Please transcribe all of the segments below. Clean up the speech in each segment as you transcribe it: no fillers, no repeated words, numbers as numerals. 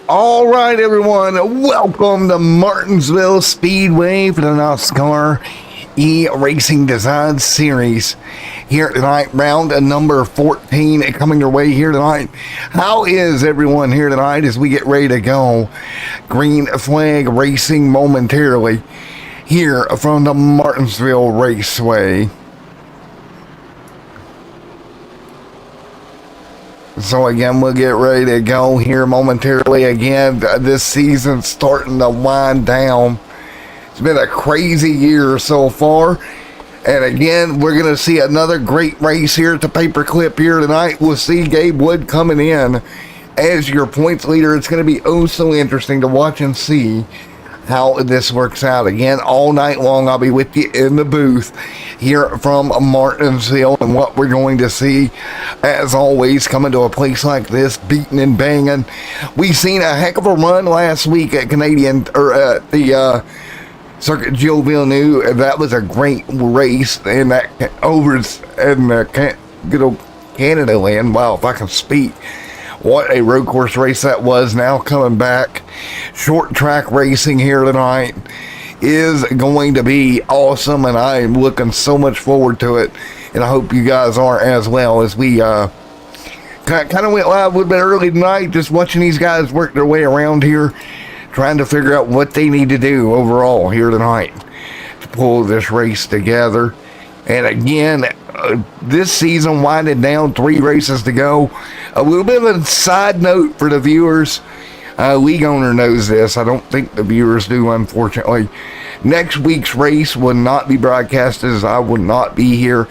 All right, everyone, welcome to Martinsville Speedway for the NOSSCAR eRacing Design Series. Here tonight, round number 14 coming your way here tonight. How is everyone here tonight as we get ready to go? Green flag racing momentarily here from the Martinsville Raceway. So again, we'll get ready to go here momentarily. Again, this season's starting to wind down. It's been a crazy year so far. And again, we're going to see another great race here at the paperclip here tonight. We'll see Gabe Wood coming in as your points leader. It's going to be oh so interesting to watch and see how this works out. Again, all night long, I'll be with you in the booth here from Martinsville, and what we're going to see, as always, coming to a place like this, beating and banging. We've seen a heck of a run last week at the Circuit Gilles Villeneuve. That was a great race, and that over in the good old Canada land. Wow, if I can speak. What a road course race that was. Now coming back, short track racing here tonight is going to be awesome, and I am looking so much forward to it, and I hope you guys are as well. As we kind of went live a little bit early tonight, just watching these guys work their way around here, trying to figure out what they need to do overall here tonight to pull this race together. And again, this season winding down, 3 races to go. A little bit of a side note for the viewers. League owner knows this. I don't think the viewers do, unfortunately. Next week's race will not be broadcasted, as I will not be here.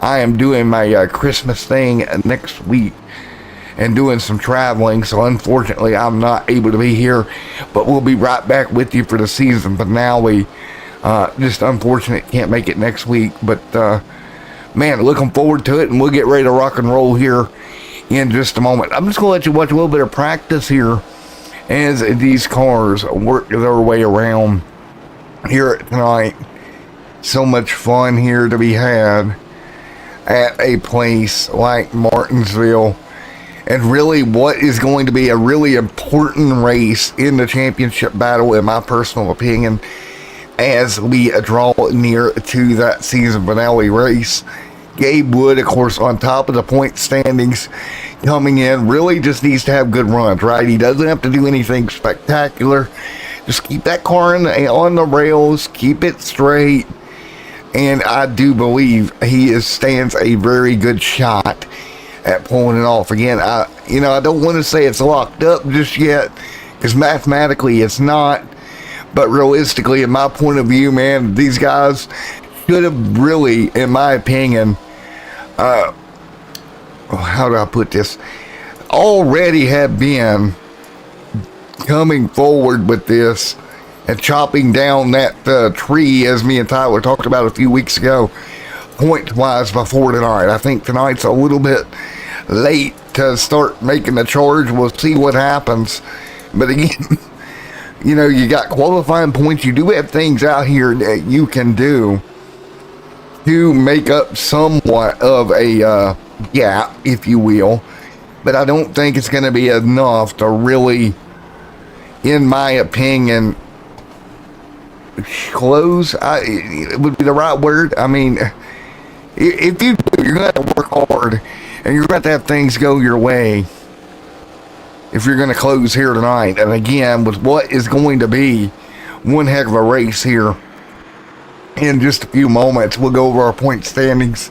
I am doing my Christmas thing next week and doing some traveling, so unfortunately I'm not able to be here. But we'll be right back with you for the season. But now we just unfortunate can't make it next week. But man, looking forward to it, and we'll get ready to rock and roll here in just a moment. I'm just going to let you watch a little bit of practice here as these cars work their way around here tonight. So much fun here to be had at a place like Martinsville, and really what is going to be a really important race in the championship battle, in my personal opinion, as we draw near to that season finale race. Gabe Wood, of course, on top of the point standings coming in, really just needs to have good runs, right? He doesn't have to do anything spectacular. Just keep that car on the rails, keep it straight, and I do believe he stands a very good shot at pulling it off. Again, I don't want to say it's locked up just yet, because mathematically it's not, but realistically, in my point of view, man, these guys should have really, in my opinion, how do I put this, already have been coming forward with this and chopping down that tree, as me and Tyler talked about a few weeks ago, point-wise before tonight. I think tonight's a little bit late to start making the charge. We'll see what happens. But again, you got qualifying points. You do have things out here that you can do to make up somewhat of a gap, if you will, but I don't think it's going to be enough to really, in my opinion, close. It would be the right word. I mean, if you're going to work hard and you're going to have things go your way, if you're going to close here tonight, and again, with what is going to be one heck of a race here in just a few moments, we'll go over our point standings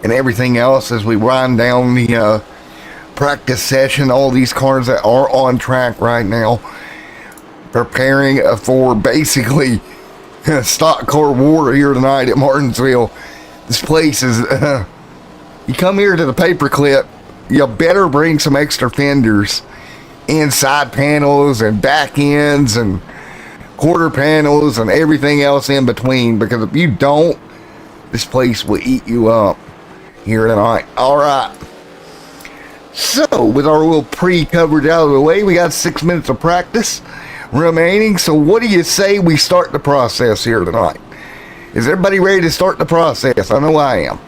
and everything else as we wind down the practice session. All these cars that are on track right now, preparing for basically stock car war here tonight at Martinsville. This place is, you come here to the paperclip, you better bring some extra fenders and side panels and back ends and quarter panels and everything else in between, because if you don't, this place will eat you up here tonight. All right, so with our little pre-coverage out of the way, we got 6 minutes of practice remaining. So what do you say we start the process here tonight? Is everybody ready to start the process? I know I am.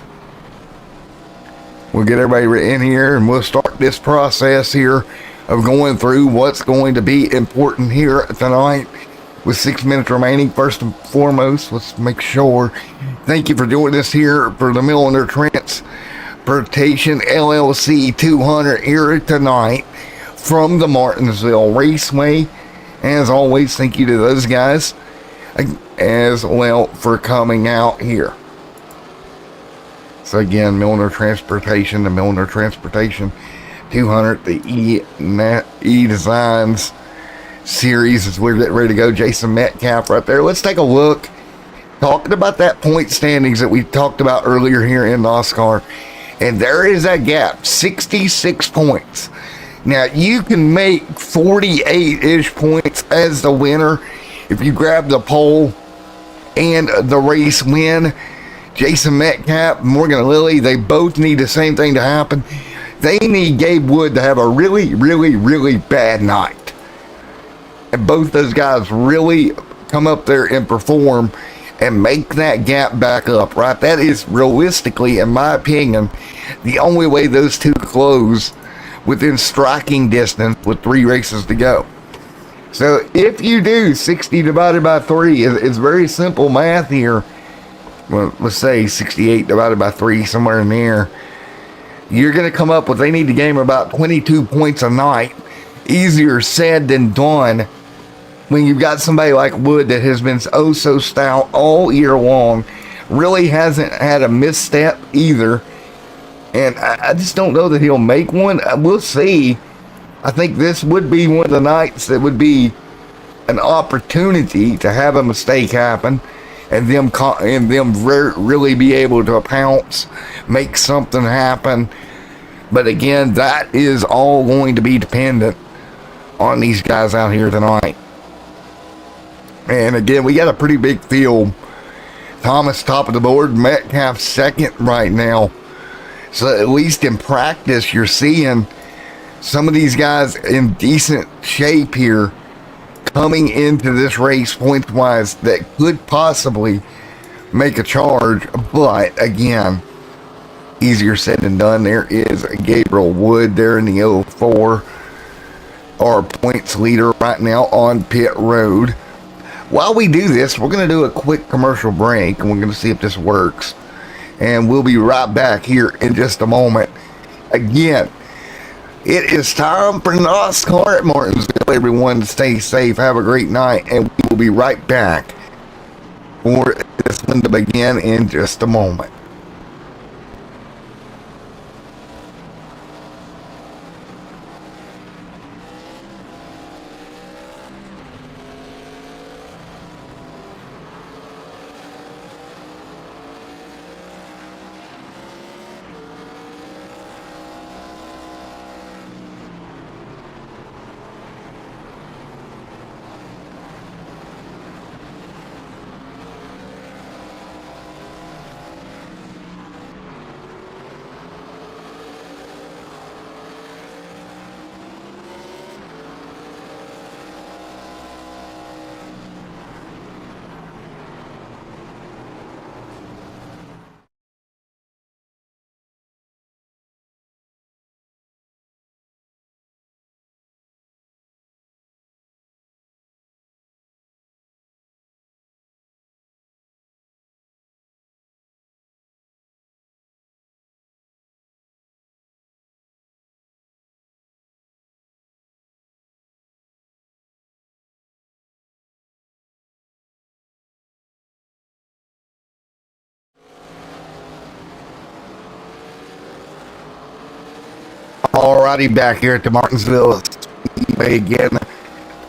We'll get everybody in here and we'll start this process here of going through what's going to be important here tonight with 6 minutes remaining. First and foremost, let's make sure. Thank you for joining us here for the MILNER Transportation LLC 200 here tonight from the Martinsville Raceway. As always, thank you to those guys as well for coming out here. So again, MILNER Transportation, the MILNER Transportation 200, the E-Designs series is we're getting ready to go. Jason Metcalf right there. Let's take a look. Talking about that point standings that we talked about earlier here in NOSSCAR. And there is that gap, 66 points. Now, you can make 48-ish points as the winner if you grab the pole and the race win. Jason Metcalf, Morgan Lilly, they both need the same thing to happen. They need Gabe Wood to have a really, really, really bad night. And both those guys really come up there and perform and make that gap back up, right? That is realistically, in my opinion, the only way those two close within striking distance with 3 races to go. So if you do 60 divided by 3, it's very simple math here. Well, let's say 68 divided by 3, somewhere in there. You're going to come up with, they need to gain about 22 points a night. Easier said than done when you've got somebody like Wood that has been so stout all year long. Really hasn't had a misstep either. And I just don't know that he'll make one. We'll see. I think this would be one of the nights that would be an opportunity to have a mistake happen. And them really be able to pounce, make something happen. But again, that is all going to be dependent on these guys out here tonight. And again, we got a pretty big field. Thomas top of the board, Metcalf second right now. So at least in practice, you're seeing some of these guys in decent shape here coming into this race points-wise that could possibly make a charge. But again, easier said than done. There is Gabriel Wood there in the 04, our points leader right now on pit road. While we do this, we're going to do a quick commercial break, and we're going to see if this works. And we'll be right back here in just a moment. Again, it is time for NOSSCAR at Martinsville. Everyone, stay safe. Have a great night. And we will be right back for this one to begin in just a moment. Alrighty, back here at the Martinsville Speedway again.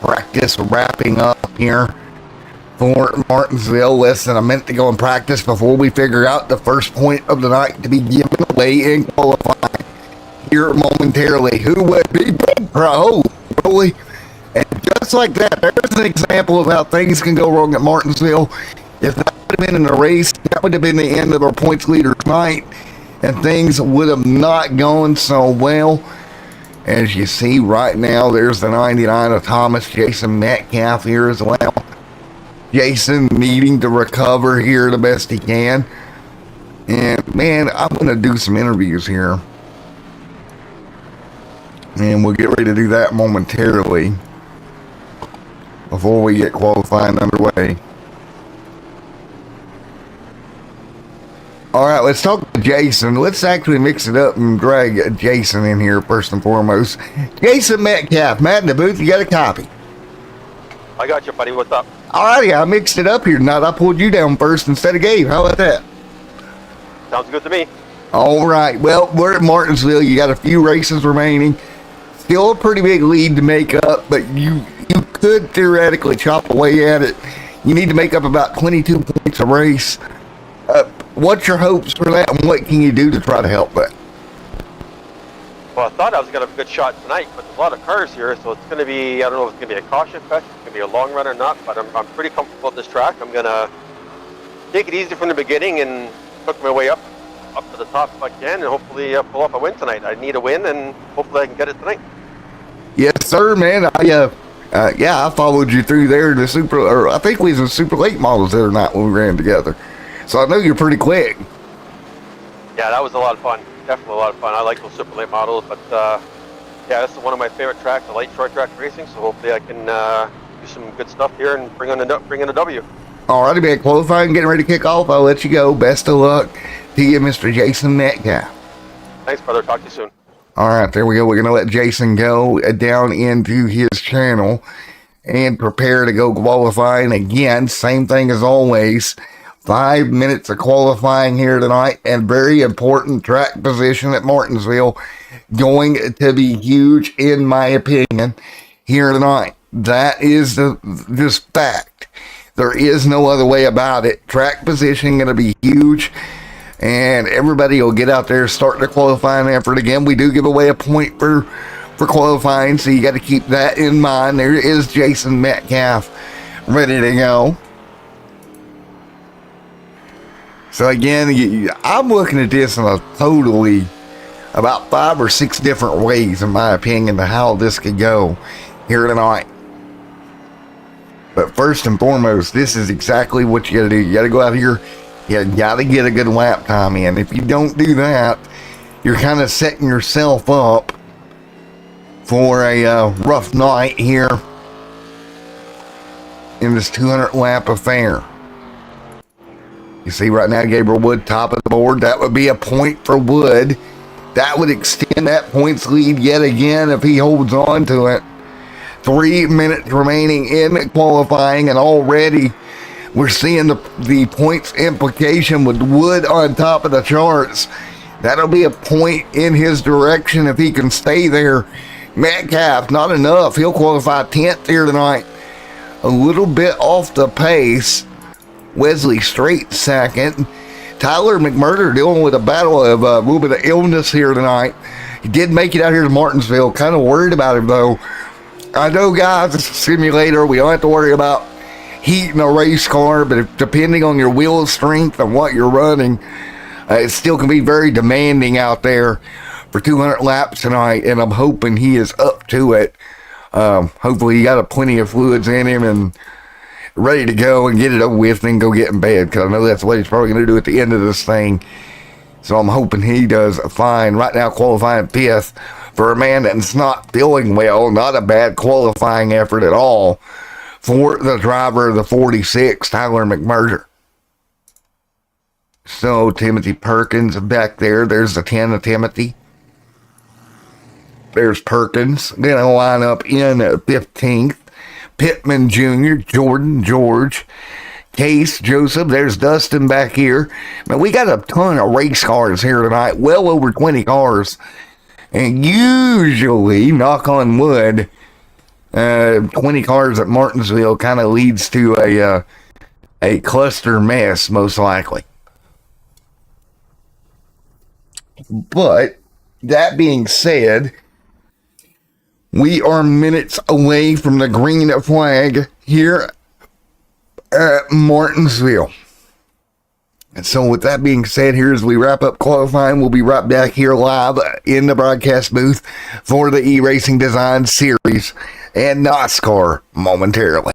Practice wrapping up here for Martinsville. Less than a minute to go in practice before we figure out the first point of the night to be given away in qualifying here momentarily. Who would be Big Pro? Really? And just like that, there's an example of how things can go wrong at Martinsville. If that would have been in the race, that would have been the end of our points leader tonight. And things would have not gone so well. As you see right now, there's the 99 of Thomas, Jason Metcalf here as well. Jason needing to recover here the best he can. And man, I'm going to do some interviews here And we'll get ready to do that momentarily before we get qualifying underway. All right, let's talk to Jason. Let's actually mix it up and drag Jason in here first and foremost. Jason Metcalf, Matt in the booth, you got a copy? I got you, buddy. What's up? All righty, I mixed it up here tonight. I pulled you down first instead of Gabe. How about that? Sounds good to me. All right, well, we're at Martinsville. You got a few races remaining. Still a pretty big lead to make up, but you could theoretically chop away at it. You need to make up about 22 points a race. What's your hopes for that, and what can you do to try to help that? Well, I thought I was going to have a good shot tonight, but there's a lot of cars here, so it's going to be, I don't know if it's going to be a caution fest, it's going to be a long run or not, but I'm pretty comfortable with this track. I'm going to take it easy from the beginning and work my way up to the top if I can, and hopefully pull off a win tonight. I need a win, and hopefully I can get it tonight. Yes, sir, man. I followed you through there to I think we was in Super Late Models the other night when we ran together. So I know you're pretty quick. Yeah, that was a lot of fun. Definitely a lot of fun. I like those Super Late Models, but yeah, this is one of my favorite tracks, the light short track racing. So hopefully I can do some good stuff here and bring in a W. All righty, man. Qualifying, getting ready to kick off. I'll let you go. Best of luck to you, Mr. Jason Metcalf. Thanks, brother. Talk to you soon. All right, there we go. We're going to let Jason go down into his channel and prepare to go qualifying again. Same thing as always. 5 minutes of qualifying here tonight, and very important track position at Martinsville. Going to be huge, in my opinion, here tonight. That is this fact. There is no other way about it. Track position going to be huge, and everybody will get out there, start their qualifying effort again. We do give away a point for qualifying, so you got to keep that in mind. There is Jason Metcalf ready to go. So again, I'm looking at this in a totally about 5 or 6 different ways, in my opinion, to how this could go here tonight. But first and foremost, this is exactly what you got to do. You got to go out here. You got to get a good lap time in. If you don't do that, you're kind of setting yourself up for a rough night here in this 200 lap affair. You see right now, Gabriel Wood, top of the board. That would be a point for Wood. That would extend that points lead yet again if he holds on to it. 3 minutes remaining in qualifying, and already we're seeing the points implication with Wood on top of the charts. That'll be a point in his direction if he can stay there. Metcalf, not enough. He'll qualify 10th here tonight. A little bit off the pace. Wesley Straight second. Tyler McMurder dealing with a battle of a little bit of illness here tonight. He did make it out here to Martinsville. Kind of worried about him though. I know, guys, it's a simulator. We don't have to worry about heat in a race car, but depending on your wheel strength and what you're running, it still can be very demanding out there for 200 laps tonight, and I'm hoping he is up to it. Hopefully he got plenty of fluids in him and ready to go and get it over with and go get in bed, because I know that's what he's probably going to do at the end of this thing. So I'm hoping he does fine. Right now, qualifying 5th for a man that's not feeling well. Not a bad qualifying effort at all for the driver of the 46, Tyler McMurder. So Timothy Perkins back there. There's the 10 of Timothy. There's Perkins. Going to line up in 15th. Pittman Jr., Jordan, George, Case, Joseph. There's Dustin back here. Man, we got a ton of race cars here tonight. Well over 20 cars. And usually, knock on wood, 20 cars at Martinsville kind of leads to a cluster mess, most likely. But that being said, we are minutes away from the green flag here at Martinsville. And so with that being said, here as we wrap up qualifying, we'll be right back here live in the broadcast booth for the eRacing Design Series and NOSSCAR momentarily.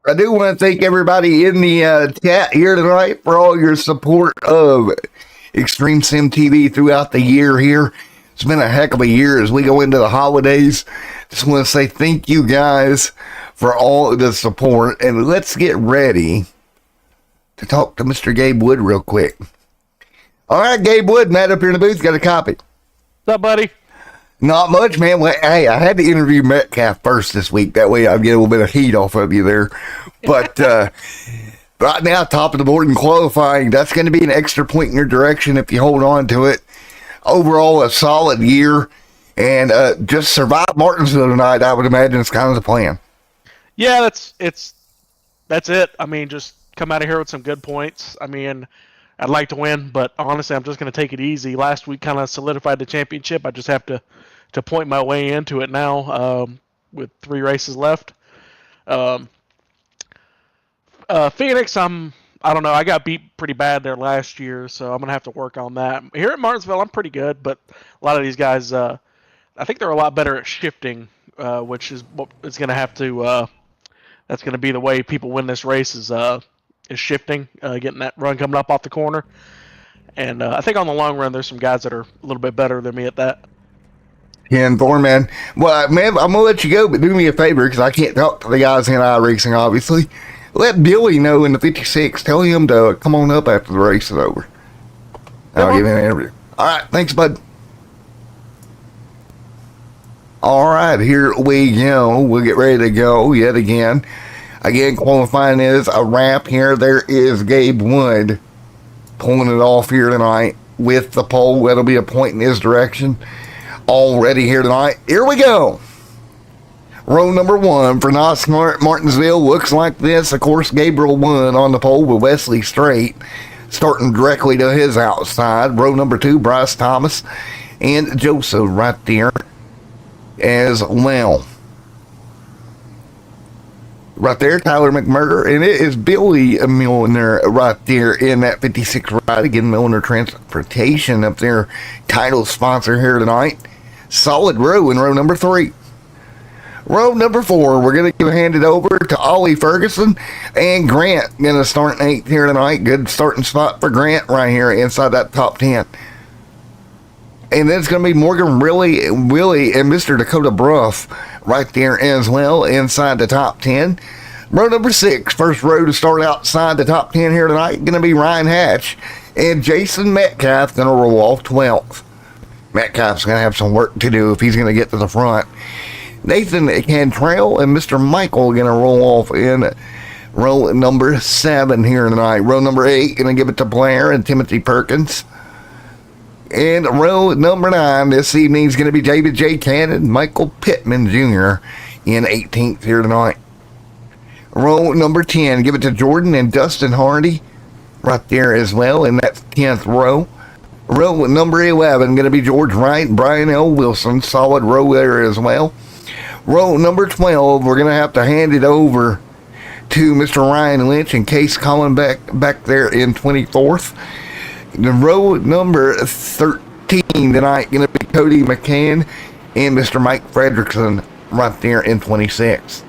I do want to thank everybody in the chat here tonight for all your support of Extreme Sim TV throughout the year here. It's been a heck of a year as we go into the holidays. Just want to say thank you guys for all the support. And let's get ready to talk to Mr. Gabe Wood real quick. All right, Gabe Wood, Matt up here in the booth, got a copy. What's up, buddy? Not much, man. Well, hey, I had to interview Metcalf first this week. That way I'd get a little bit of heat off of you there. But right now, top of the board in qualifying, that's going to be an extra point in your direction if you hold on to it. Overall, a solid year. And just survive Martinsville tonight, I would imagine is kind of the plan. Yeah, that's it. I mean, just come out of here with some good points. I mean, I'd like to win, but honestly, I'm just going to take it easy. Last week kind of solidified the championship. I just have to point my way into it now with 3 races left. Phoenix, I don't know. I got beat pretty bad there last year, so I'm going to have to work on that. Here at Martinsville, I'm pretty good, but a lot of these guys, I think they're a lot better at shifting, which is what it's going to have to that's going to be the way people win this race is shifting, getting that run coming up off the corner. And I think on the long run, there's some guys that are a little bit better than me at that. Ken Thorman. Well, man, I'm going to let you go, but do me a favor because I can't talk to the guys in iRacing, obviously. Let Billy know in the 56. Tell him to come on up after the race is over. I'll give him an interview. All right. Thanks, bud. All right. Here we go. We'll get ready to go yet again. Again, qualifying is a wrap here. There is Gabe Wood pulling it off here tonight with the pole. That'll be a point in his direction. Already here tonight. Here we go. Row number 1 for NOSSCAR Martinsville looks like this. Of course, Gabriel Wood on the pole with Wesley Strait starting directly to his outside. Row number 2, Bryce Thomas and Joseph right there as well. Right there, Tyler McMurder, and it is Billy Milner right there in that 56 ride. Again, Milner Transportation up there, title sponsor here tonight. Solid row in row number 3. Row number 4, we're going to hand it over to Ollie Ferguson and Grant. Going to start in 8th here tonight. Good starting spot for Grant right here inside that top 10. And then it's going to be Morgan Willie, and Mr. Dakota Bruff right there as well inside the top 10. Row number 6, first row to start outside the top 10 here tonight, going to be Ryan Hatch. And Jason Metcalf going to roll off 12th. Metcalf's going to have some work to do if he's going to get to the front. Nathan Cantrell and Mr. Michael going to roll off in row number 7 here tonight. Row number 8 going to give it to Blair and Timothy Perkins. And row number 9 this evening is going to be David J. Cannon, Michael Pittman Jr. in 18th here tonight. Row number 10, give it to Jordan and Dustin Hardy right there as well in that 10th row. Row number 11 going to be George Wright, Brian L. Wilson, solid row there as well. Row number 12, we're going to have to hand it over to Mr. Ryan Lynch and Case Collin back there in 24th. The row number 13 tonight going to be Cody McCann and Mr. Mike Fredrickson right there in 26th.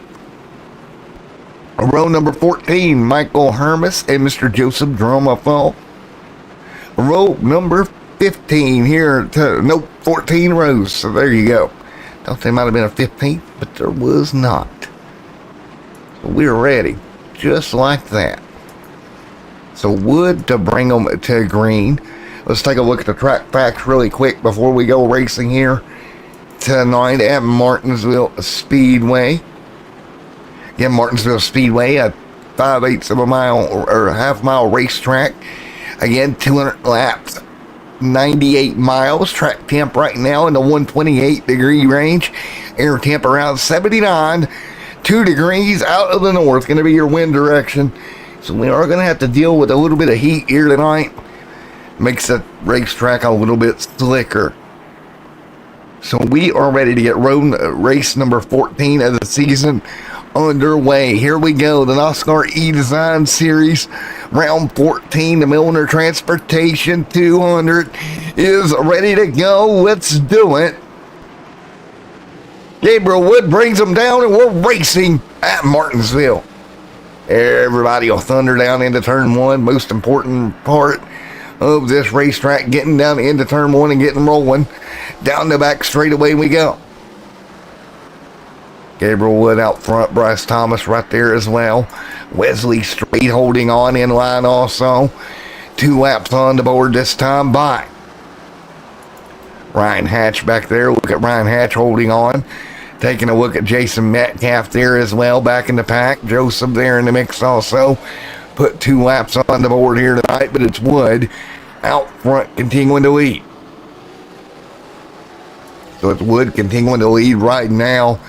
Row number 14, Michael Hermes and Mr. Joseph Dromafall. Row number 15 here, 14 rows, so there you go. Thought there might have been a 15th, but there was not. So we're ready, just like that. So Wood to bring them to green. Let's take a look at the track facts really quick before we go racing here tonight at Martinsville Speedway. Again, Martinsville Speedway, a 5/8 of a mile or a half-mile racetrack. Again, 200 laps, 98 miles. Track temp right now in the 128-degree range. Air temp around 79. 2 degrees out of the north, going to be your wind direction. So we are going to have to deal with a little bit of heat here tonight. Makes the racetrack a little bit slicker. So we are ready to get race number 14 of the season underway. Here we go. The NOSSCAR E-Design Series, round 14. The Milner Transportation 200 is ready to go. Let's do it. Gabriel Wood brings them down, and we're racing at Martinsville. Everybody will thunder down into turn one. Most important part of this racetrack, getting down into turn one and getting rolling. Down the back straightaway we go. Gabriel Wood out front, Bryce Thomas right there as well. Wesley Strait holding on in line also. 2 laps on the board this time by Ryan Hatch back there. Look at Ryan Hatch holding on. Taking a look at Jason Metcalf there as well, back in the pack. Joseph there in the mix also. Put 2 laps on the board here tonight, but it's Wood out front continuing to lead. So it's Wood continuing to lead right now.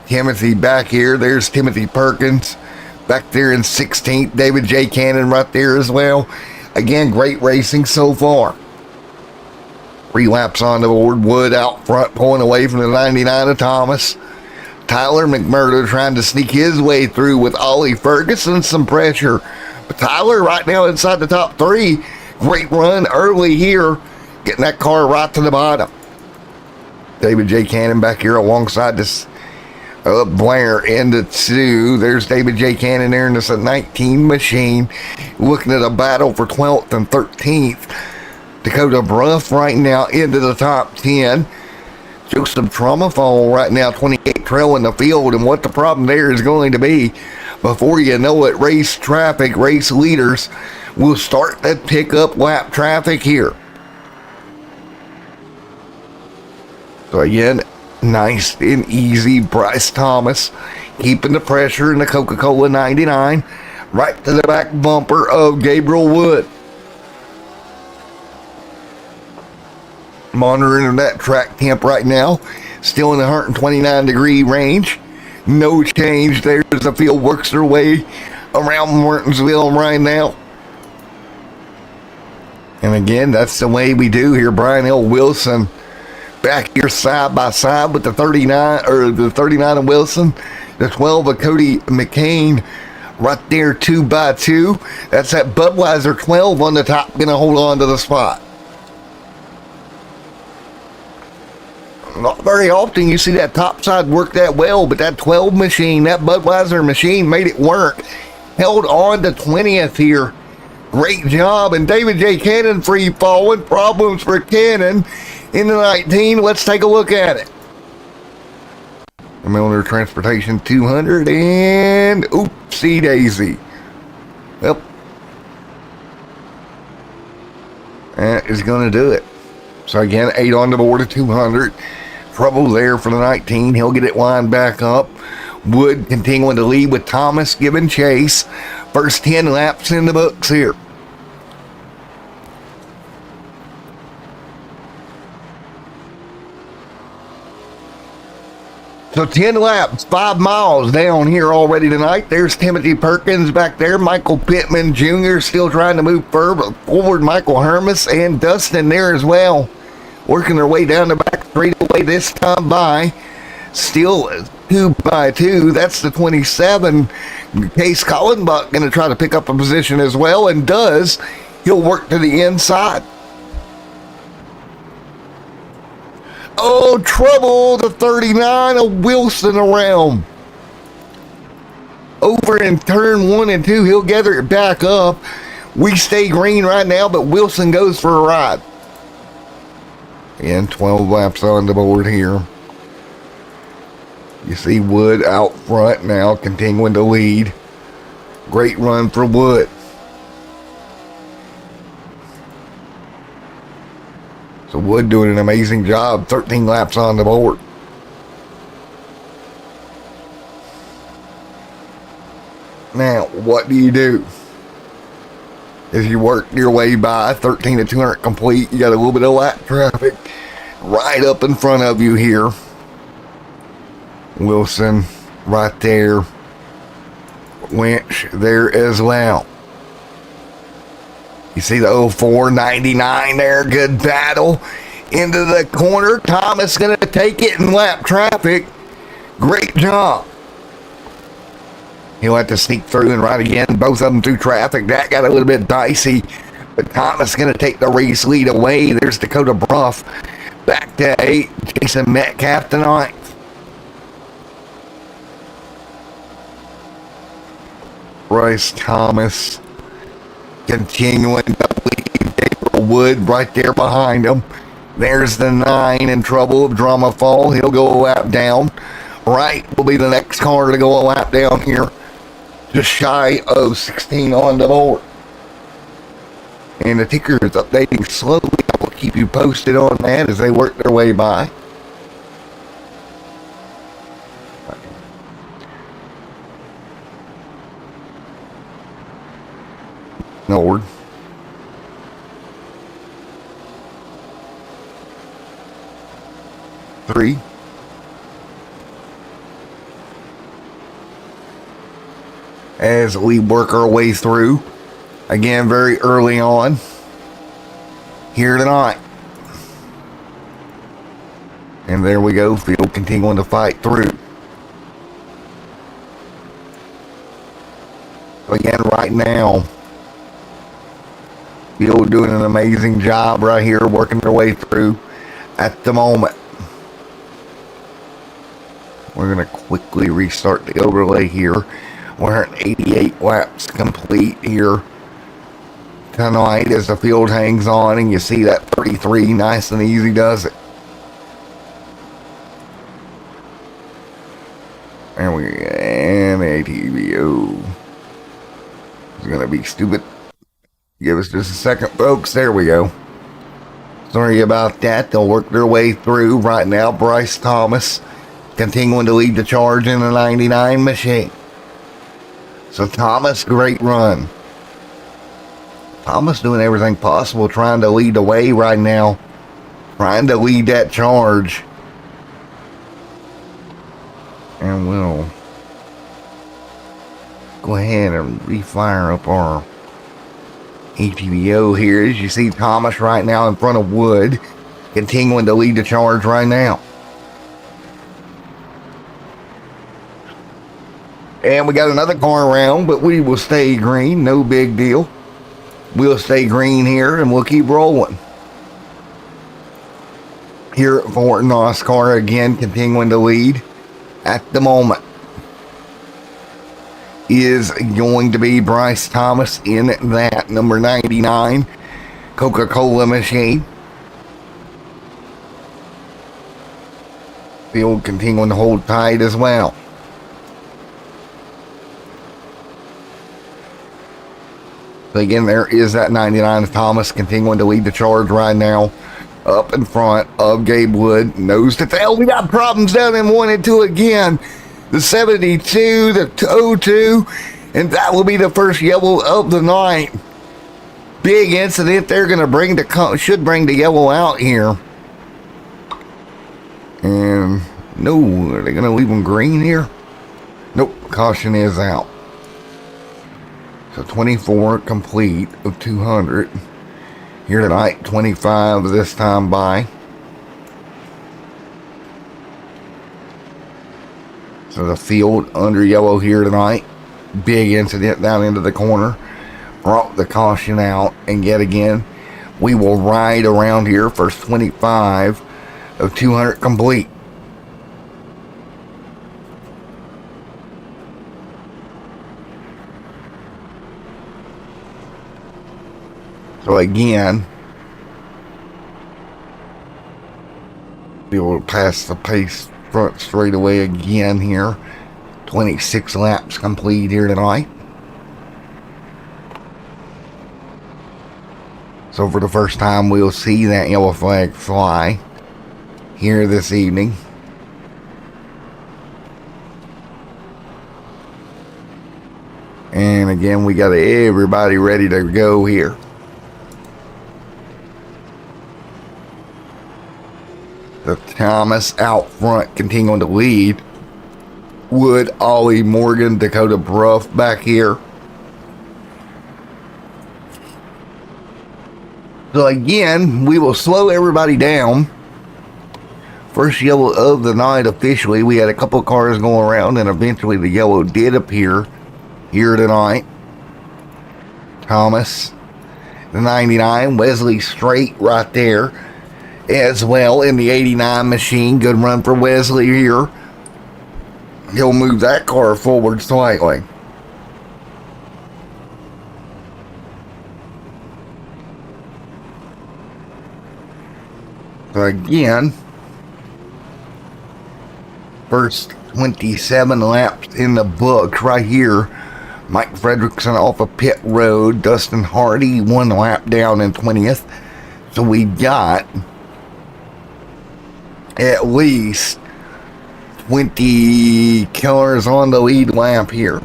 Timothy back here. There's Timothy Perkins back there in 16th. David J. Cannon right there as well. Again, great racing so far. 3 laps on the board. Wood out front, pulling away from the 99 of Thomas. Tyler McMurdo trying to sneak his way through with Ollie Ferguson. Some pressure. But Tyler right now inside the top 3. Great run early here. Getting that car right to the bottom. David J. Cannon back here alongside this Blair into 2. There's David J. Cannon there in this 19 machine. Looking at a battle for 12th and 13th. Dakota Bruff right now into the top 10. Joseph Tromafall right now 28 trailing the field, and what the problem there is going to be, before you know it, race traffic, race leaders will start to pick up lap traffic here. So again, nice and easy. Bryce Thomas keeping the pressure in the Coca-Cola 99 right to the back bumper of Gabriel Wood. Monitoring that track temp right now, still in the 129 degree range. No change there as the field works their way around Martinsville right now. And again, that's the way we do here. Brian L. Wilson back here side by side with the 39 of Wilson, the 12 of Cody McCain right there 2 by 2. That's that Budweiser 12 on the top, gonna hold on to the spot. Not very often you see that top side work that well, but that 12 machine, that Budweiser machine made it work. Held on to 20th here. Great job. And David J. Cannon free falling. Problems for Cannon in the 19. Let's take a look at it. MILNER Transportation 200 and oopsie daisy. Yep. That is going to do it. So again, 8 on the board of 200. Trouble there for the 19. He'll get it lined back up. Wood continuing to lead with Thomas giving chase. First 10 laps in the books here. So 10 laps, 5 miles down here already tonight. There's Timothy Perkins back there. Michael Pittman Jr. still trying to move forward. Michael Hermes and Dustin there as well. Working their way down the back straightaway this time by. Still 2 by 2. That's the 27. Case Collenbach going to try to pick up a position as well, and does. He'll work to the inside. Oh, trouble. The 39 of Wilson around. Over in turn 1 and 2. He'll gather it back up. We stay green right now, but Wilson goes for a ride. And 12 laps on the board here. You see Wood out front now, continuing to lead. Great run for Wood. So Wood doing an amazing job. 13 laps on the board. Now, what do you do? As you work your way by 13 to 200 complete, you got a little bit of lap traffic right up in front of you here. Wilson right there. Winch there as well. You see the 0499 there. Good battle into the corner. Thomas going to take it in lap traffic. Great job. He'll have to sneak through and ride again. Both of them through traffic. That got a little bit dicey. But Thomas going to take the race lead away. There's Dakota Bruff. Back to 8. Jason Metcalf to 9th. Bryce Thomas continuing to lead. Gabriel Wood right there behind him. There's the 9 in trouble of Drama Fall. He'll go a lap down. Right will be the next car to go a lap down here. Just shy of 16 on the board. And the ticker is updating slowly. I will keep you posted on that as they work their way by. Norward. Three. As we work our way through, again, very early on here tonight. And there we go, field continuing to fight through. So again, right now, field doing an amazing job right here, working their way through at the moment. We're going to quickly restart the overlay here. We're at 88 laps complete here tonight as the field hangs on, and you see that 33 nice and easy does it. And ATVO is going to be stupid. Give us just a second, folks. There we go. Sorry about that. They'll work their way through right now. Bryce Thomas continuing to lead the charge in the 99 machine. So Thomas, great run. Thomas doing everything possible, trying to lead the way right now. Trying to lead that charge. And we'll go ahead and refire up our ATVO here. As you see Thomas right now in front of Wood, continuing to lead the charge right now. And we got another car around, but we will stay green. No big deal. We'll stay green here and we'll keep rolling. Here at Fort NOSSCAR, again, continuing to lead at the moment is going to be Bryce Thomas in that number 99 Coca-Cola machine. Field continuing to hold tight as well. So again, there is that 99 Thomas continuing to lead the charge right now. Up in front of Gabe Wood. Nose to tail. We got problems down in 1 and 2 again. The 72, the 02, and that will be the first yellow of the night. Big incident. They're going to bring should bring the yellow out here. And no, are they going to leave them green here? Nope, caution is out. So 24 complete of 200. Here tonight, 25 this time by. So the field under yellow here tonight. Big incident down into the corner. Brought the caution out. And yet again, we will ride around here. First 25 of 200 complete. So again, we will pass the pace front straightaway again here. 26 laps complete here tonight. So for the first time, we'll see that yellow flag fly here this evening. And again, we got everybody ready to go here. The Thomas out front continuing to lead. Wood, Ollie, Morgan, Dakota Bruff back here. So again, we will slow everybody down. First yellow of the night officially. We had a couple of cars going around and eventually the yellow did appear here tonight. Thomas, the 99, Wesley Straight right there as well in the 89 machine. Good run for Wesley here. He'll move that car forward slightly. So again, first 27 laps in the book right here. Mike Fredrickson off of pit road. Dustin Hardy 1 lap down in 20th. So we got at least 20 killers on the lead lap here.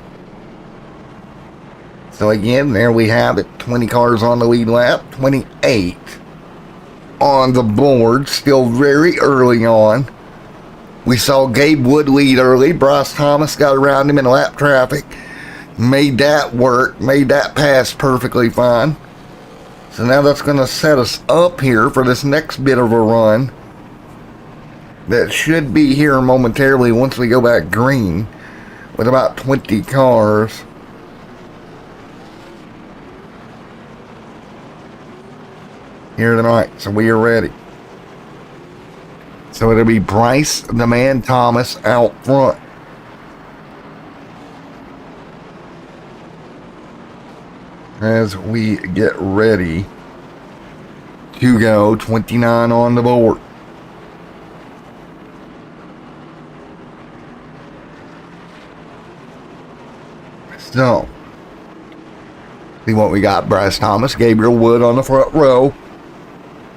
So again, there we have it. 20 cars on the lead lap. 28 on the board. Still very early on. We saw Gabe Wood lead early. Bryce Thomas got around him in lap traffic. Made that work. Made that pass perfectly fine. So now that's going to set us up here for this next bit of a run. That should be here momentarily once we go back green. With about 20 cars. Here tonight. So we are ready. So it'll be Bryce the Man Thomas out front. As we get ready to go, 29 on the board. So, see what we got. Bryce Thomas, Gabriel Wood on the front row.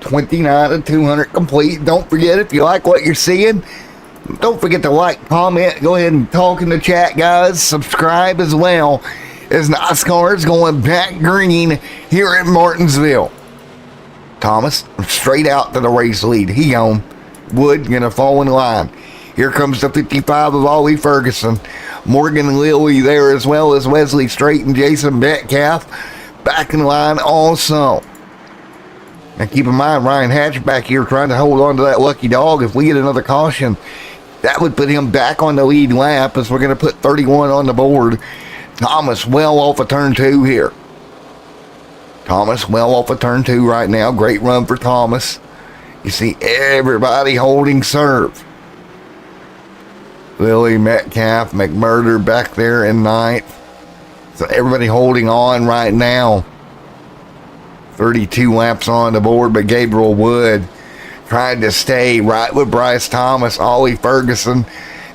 29 and 200 complete. Don't forget, if you like what you're seeing, don't forget to like, comment, go ahead and talk in the chat, guys. Subscribe as well, as NOSSCAR is going back green here at Martinsville. Thomas straight out to the race lead. He gone. Wood gonna fall in line. Here comes the 55 of Ollie Ferguson. Morgan Lilly there, as well as Wesley Strait and Jason Metcalf back in line also. Now keep in mind, Ryan Hatch back here trying to hold on to that lucky dog. If we get another caution, that would put him back on the lead lap, as we're going to put 31 on the board. Thomas well off of turn 2 here. Thomas well off of turn 2 right now. Great run for Thomas. You see everybody holding serve. Lilly, Metcalf, McMurder back there in 9th. So everybody holding on right now. 32 laps on the board, but Gabriel Wood trying to stay right with Bryce Thomas. Ollie Ferguson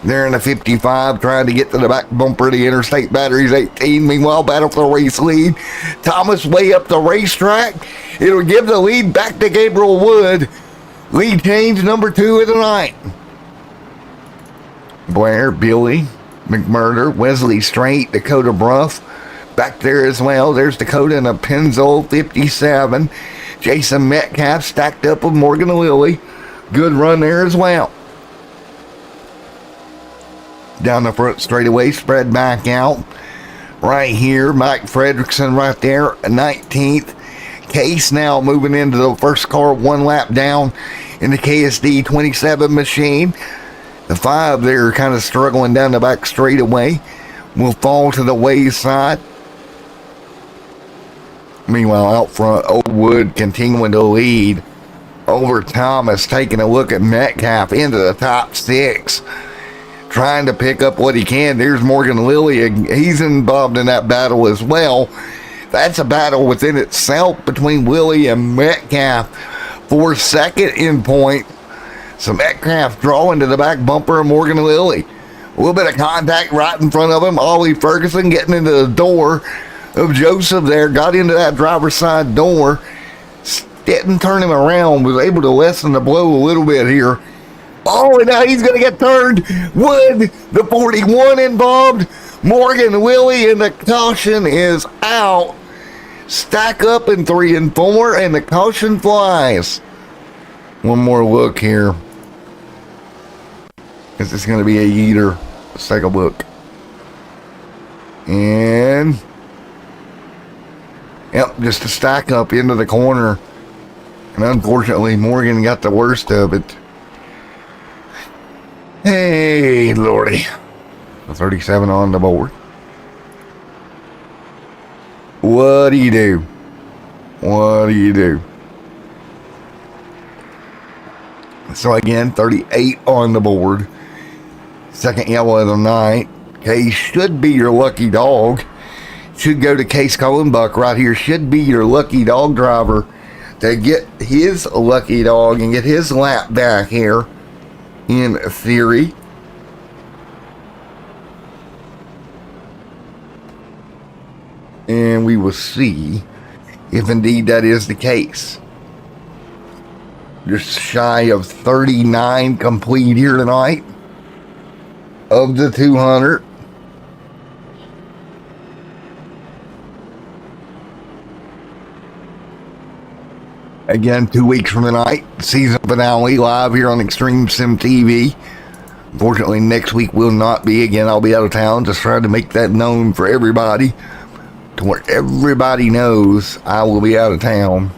there in the 55 trying to get to the back bumper of the Interstate Batteries 18. Meanwhile, battle for the race lead. Thomas way up the racetrack. It'll give the lead back to Gabriel Wood. Lead change number 2 of the night. Blair, Billy, McMurder, Wesley Strait, Dakota Bruff back there as well. There's Dakota in a Pennzoil 57. Jason Metcalf stacked up with Morgan Lilly. Good run there as well. Down the front straightaway, spread back out. Right here, Mike Fredrickson right there, 19th. Case now moving into the first car, 1 lap down in the KSD 27 machine. The 5 there kind of struggling down the back straightaway. Will fall to the wayside. Meanwhile, out front, Wood continuing to lead over Thomas, taking a look at Metcalf into the top 6. Trying to pick up what he can. There's Morgan Lilly. He's involved in that battle as well. That's a battle within itself between Willie and Metcalf for second in point. So Metcalf drawing to the back bumper of Morgan Lilly. A little bit of contact right in front of him. Ollie Ferguson getting into the door of Joseph there. Got into that driver's side door. Didn't turn him around. Was able to lessen the blow a little bit here. Oh, and now he's going to get turned. Wood, the 41 involved. Morgan Lilly, and the caution is out. Stack up in 3 and 4, and the caution flies. One more look here. Is this going to be a eater? Let's take a look. And yep, just a stack up into the corner. And unfortunately, Morgan got the worst of it. Hey, Lordy. 37 on the board. What do you do? What do you do? So again, 38 on the board. Second yellow of the night. Case should be your lucky dog. Should go to Case Cullenbuck right here. Should be your lucky dog driver to get his lucky dog and get his lap back here in theory. And we will see if indeed that is the case. Just shy of 39 complete here tonight of the 200. Again, 2 weeks from tonight, season finale live here on Extreme Sim TV. Unfortunately, next week will not be. Again, I'll be out of town. Just trying to make that known for everybody, to where everybody knows I will be out of town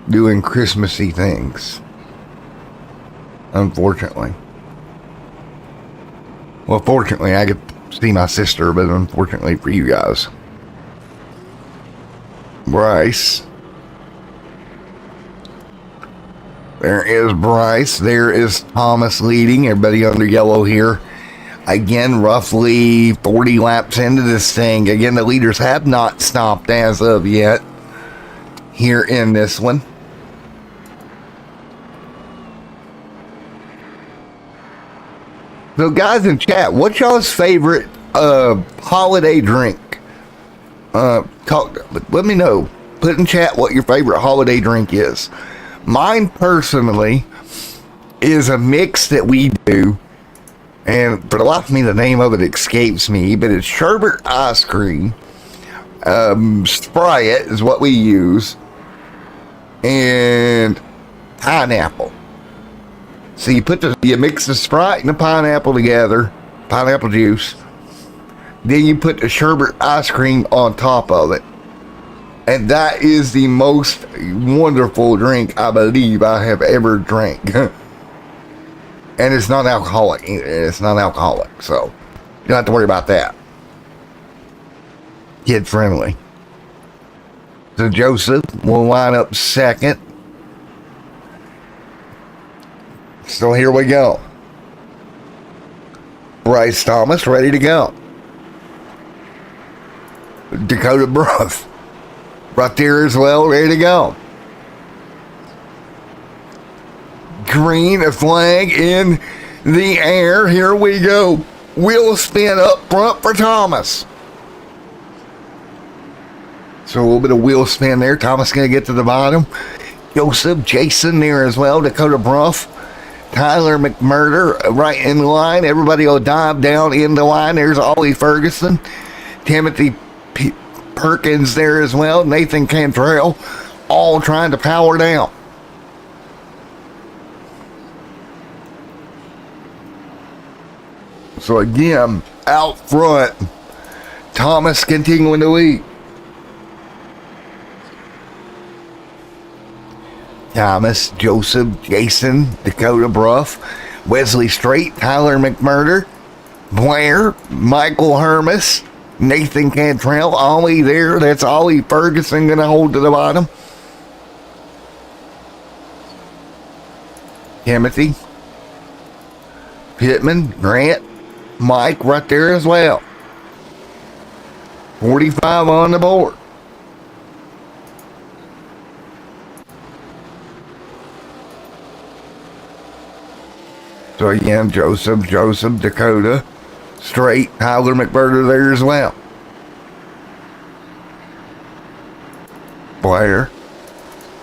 doing Christmassy things. Unfortunately. Well, fortunately, I get to see my sister, but unfortunately for you guys. Bryce. There is Bryce. There is Thomas leading. Everybody under yellow here. Again, roughly 40 laps into this thing. Again, the leaders have not stopped as of yet here in this one. So guys in chat, what's y'all's favorite holiday drink? Let me know. Put in chat what your favorite holiday drink is. Mine personally is a mix that we do, and for the life of me the name of it escapes me, but it's sherbet ice cream. Sprite is what we use, and pineapple. So you mix the Sprite and the pineapple together, pineapple juice. Then you put the sherbet ice cream on top of it. And that is the most wonderful drink I believe I have ever drank. And it's not alcoholic either. It's not alcoholic, so you don't have to worry about that. Kid friendly. So Joseph will line up second. So here we go. Bryce Thomas ready to go. Dakota Bruff right there as well, ready to go. Green flag in the air. Here we go. Wheel spin up front for Thomas. So a little bit of wheel spin there. Thomas going to get to the bottom. Joseph, Jason there as well. Dakota Bruff. Tyler McMurder right in the line. Everybody will dive down in the line. There's Ollie Ferguson. Timothy Perkins there as well. Nathan Cantrell. All trying to power down. So again, out front, Thomas continuing to lead. Thomas, Joseph, Jason, Dakota Bruff, Wesley Strait, Tyler McMurder, Blair, Michael Hermes, Nathan Cantrell, Ollie there. That's Ollie Ferguson going to hold to the bottom. Timothy, Pittman, Grant, Mike right there as well. 45 on the board. So again, Joseph, Dakota, Strait, Tyler McMurder there as well. Blair,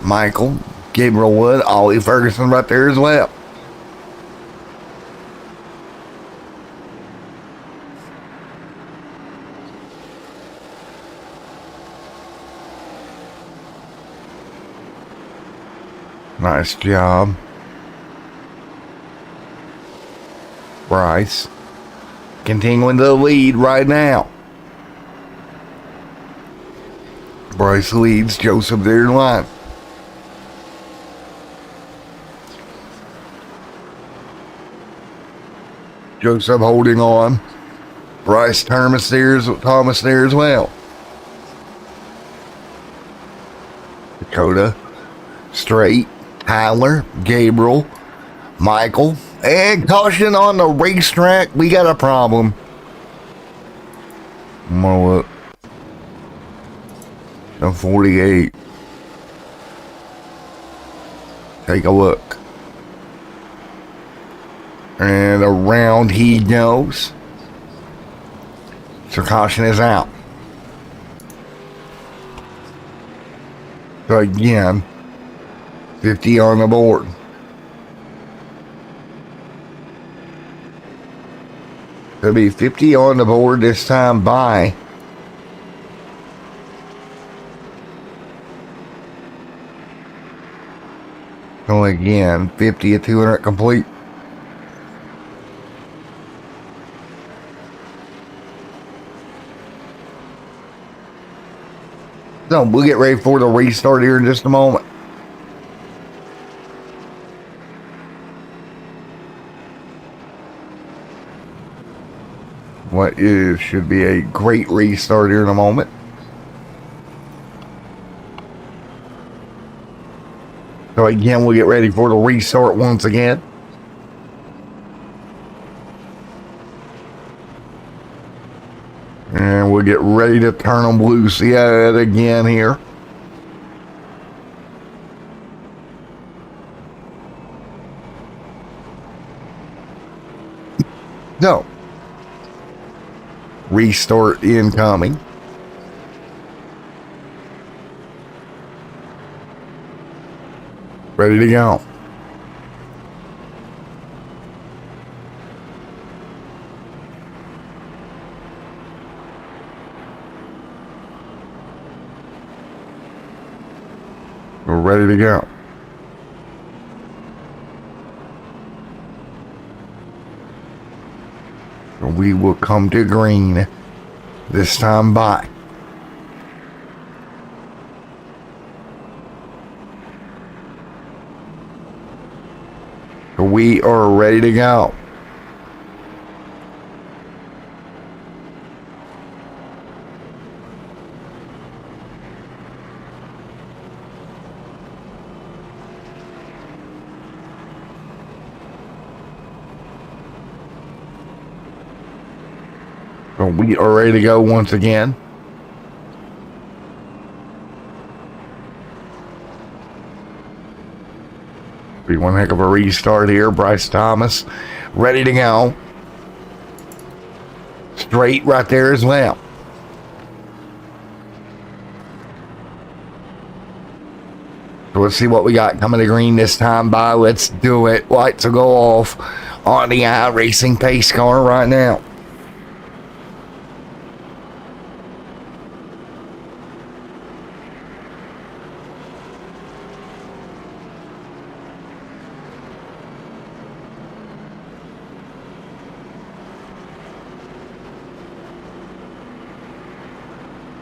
Michael, Gabriel Wood, Ollie Ferguson right there as well. Nice job. Bryce continuing the lead right now. Bryce leads, Joseph there in line. Joseph holding on. Bryce Thomas there as well. Dakota, Strait, Tyler, Gabriel, Michael, and caution on the racetrack. We got a problem. I'm gonna look. 48. Take a look. And around he goes. So caution is out. So again, 50 on the board. There'll be 50 on the board this time by so again, 50 at 200 complete. So we'll get ready for the restart here in just a moment. What is should be a great restart here in a moment. So again, we'll get ready for the restart once again. And we'll get ready to turn them loose yet again here. No. Restart incoming. Ready to go. We're ready to go. We will come to green this time by. We are ready to go. So we are ready to go once again. Be one heck of a restart here. Bryce Thomas ready to go. Straight right there as well. So let's see what we got coming to green this time by. Let's do it. Lights will go off on the iRacing pace car right now.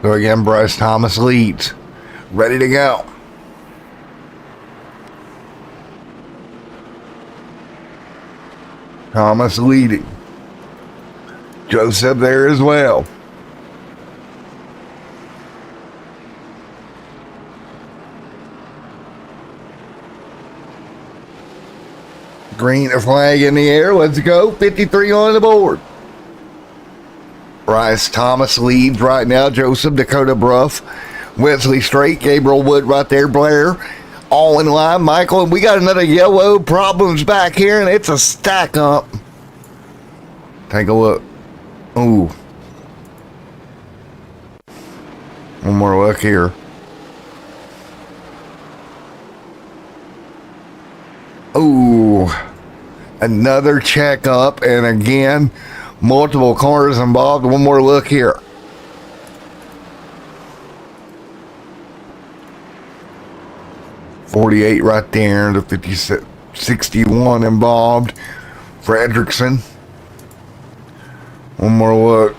So again, Bryce Thomas leads. Ready to go. Thomas leading. Joseph there as well. Green flag in the air. Let's go. 53 on the board. Bryce Thomas leads right now. Joseph, Dakota Bruff, Wesley Strait, Gabriel Wood right there, Blair, all in line. Michael, and we got another yellow problems back here, and it's a stack up. Take a look. Ooh. One more look here. Ooh. Another check up, and again, multiple cars involved. One more look here. .48 right there. The 56, 61 involved. Fredrickson. One more look.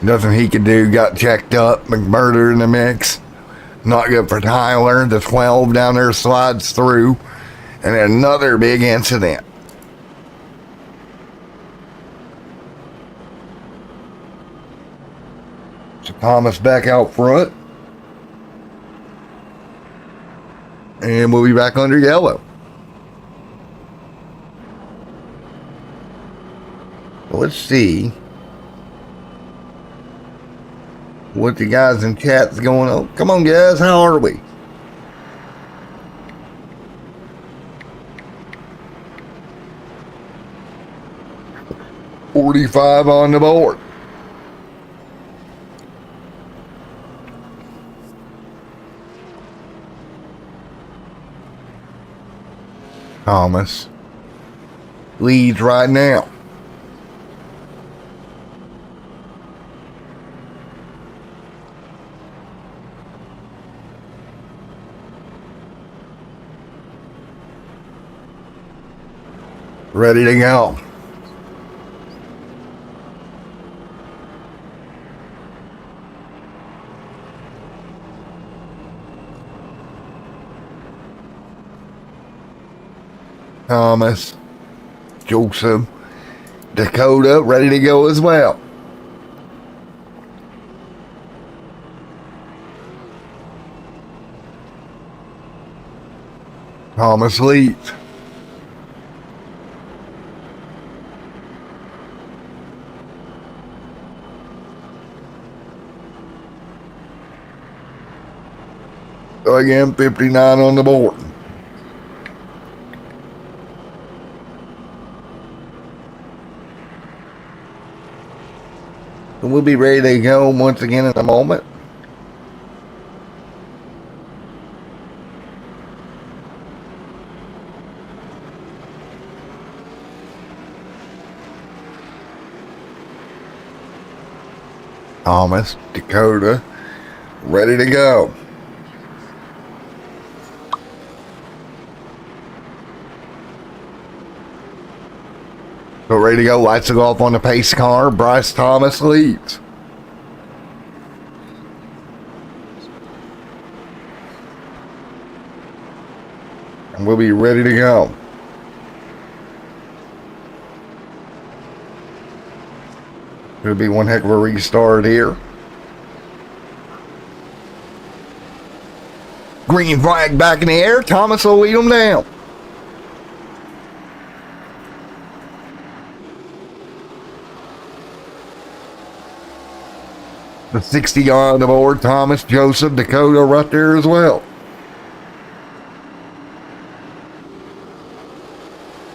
Nothing he could do. Got checked up. McMurder in the mix. Not good for Tyler. The 12 down there slides through. And another big incident. So Thomas back out front. And we'll be back under yellow. Let's see what the guys in chat's going on. Come on, guys. How are we? 45 on the board. Thomas leads right now. Ready to go. Thomas, Joseph, Dakota, ready to go as well. Thomas leads. So again, 59 on the board. And we'll be ready to go once again in a moment. Thomas, Dakota, ready to go. So ready to go. Lights will go off on the pace car. Bryce Thomas leads. And we'll be ready to go. It'll be one heck of a restart here. Green flag back in the air. Thomas will lead them down. The 60 on the board. Thomas, Joseph, Dakota right there as well.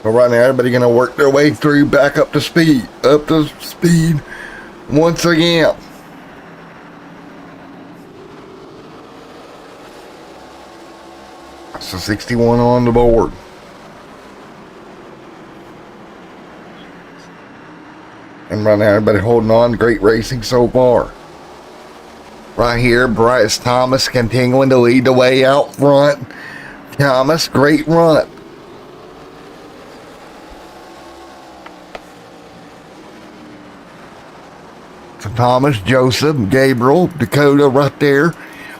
So right now, everybody going to work their way through back up to speed. Up to speed once again. So 61 on the board. And right now, everybody holding on. Great racing so far. Right here, Bryce Thomas continuing to lead the way out front. Thomas, great run. So Thomas, Joseph, Gabriel, Dakota right there.